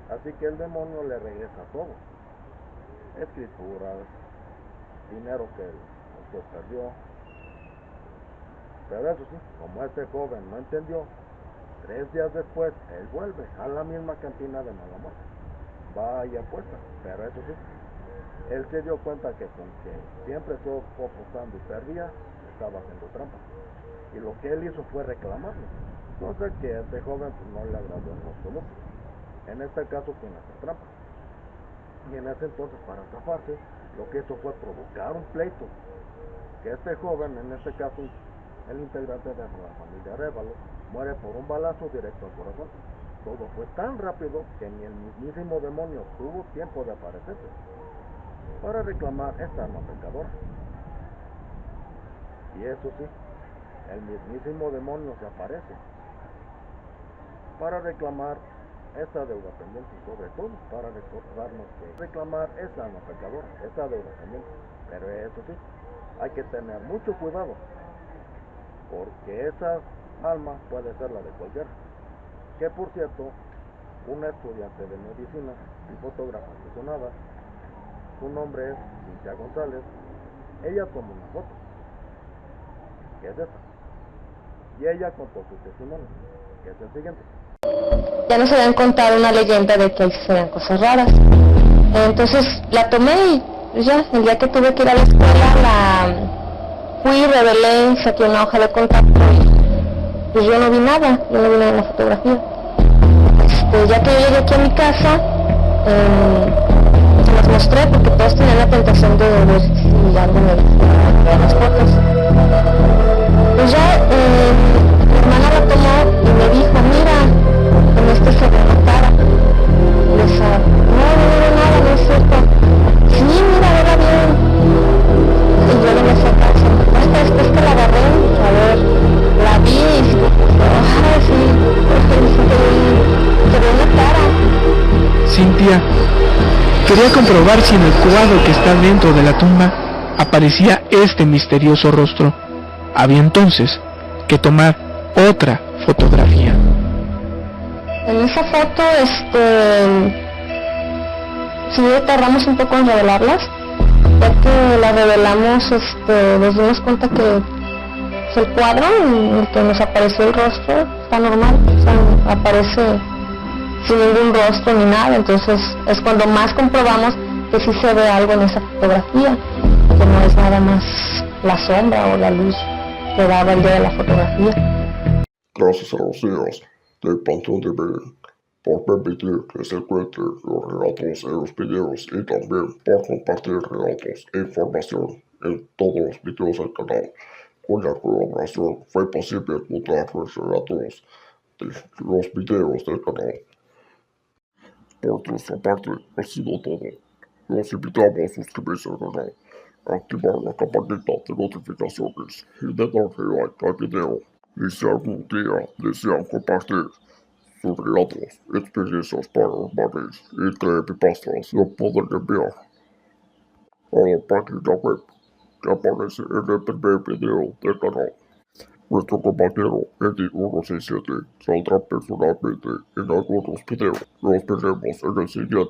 Así que el demonio le regresa todo: escrituras, dinero que el autor perdió. Pero eso sí, como este joven no entendió, 3 días después él vuelve a la misma cantina de mala muerte, va y apuesta. Pero eso sí, él se dio cuenta que con que siempre estuvo apostando y perdía, estaba haciendo trampa. Y lo que él hizo fue reclamarlo, cosa que a este joven pues, no le agradó en lo absoluto. En este caso, quien hace trampa. Y en ese entonces, para zafarse, lo que hizo fue provocar un pleito. Que este joven, en este caso el integrante de la familia Arevalo, muere por un balazo directo al corazón. Todo fue tan rápido que ni el mismísimo demonio tuvo tiempo de aparecerse para reclamar esta alma pecadora. Y eso sí, el mismísimo demonio se aparece para reclamar esta deuda pendiente, y sobre todo para recordarnos que reclamar esa alma pecadora, esa deuda pendiente. Pero eso sí, hay que tener mucho cuidado, porque esa alma puede ser la de cualquiera. Que por cierto, una estudiante de medicina y fotógrafa aficionada, su nombre es Cintia González, ella tomó una foto, que es esta, y ella contó su testimonio, que es el siguiente. Ya nos habían contado una leyenda de que ahí se veían cosas raras. Entonces la tomé y pues ya, el día que tuve que ir a la escuela, fui, revelé, saqué una hoja de contacto y pues yo no vi nada en la fotografía. Ya que yo llegué aquí a mi casa, se las mostré porque todos tenían la tentación de ver si algo me veía las fotos. Pues ya, mi hermana la tomó y me dijo: "Mira, en este se ve una cara". Y yo decía: "No veo nada, no es cierto". "Sí, mira, vela bien". Y yo le decía caso. Hasta después que la agarré, a ver, la vi y dije: "Ah, sí, se ve una cara". Cintia quería comprobar si en el cuadro que está dentro de la tumba aparecía este misterioso rostro. Había entonces que tomar otra fotografía. En esa foto, sí tardamos un poco en revelarlas, ya que la revelamos, nos dimos cuenta que el cuadro en el que nos apareció el rostro está normal, o sea, aparece sin ningún rostro ni nada. Entonces es cuando más comprobamos que sí se ve algo en esa fotografía, que no es nada más la sombra o la luz que daba el día de la fotografía. Gracias a los días del Panteón de Belén por permitir que se encuentren los relatos en los videos y también por compartir relatos e información en todos los videos del canal, cuya colaboración fue posible encontrar los relatos de los videos del canal. Por nuestra parte, ha sido todo. Los invitamos a suscribirse al canal, activar la campanita de notificaciones y de darle like al video. Y si algún día desean compartir sus relatos, experiencias paranormales y creepypastas, lo pueden enviar a la página web que aparece en el primer video del canal. Nuestro compañero Eddie 167 saldrá personalmente en algunos videos. Nos veremos en el siguiente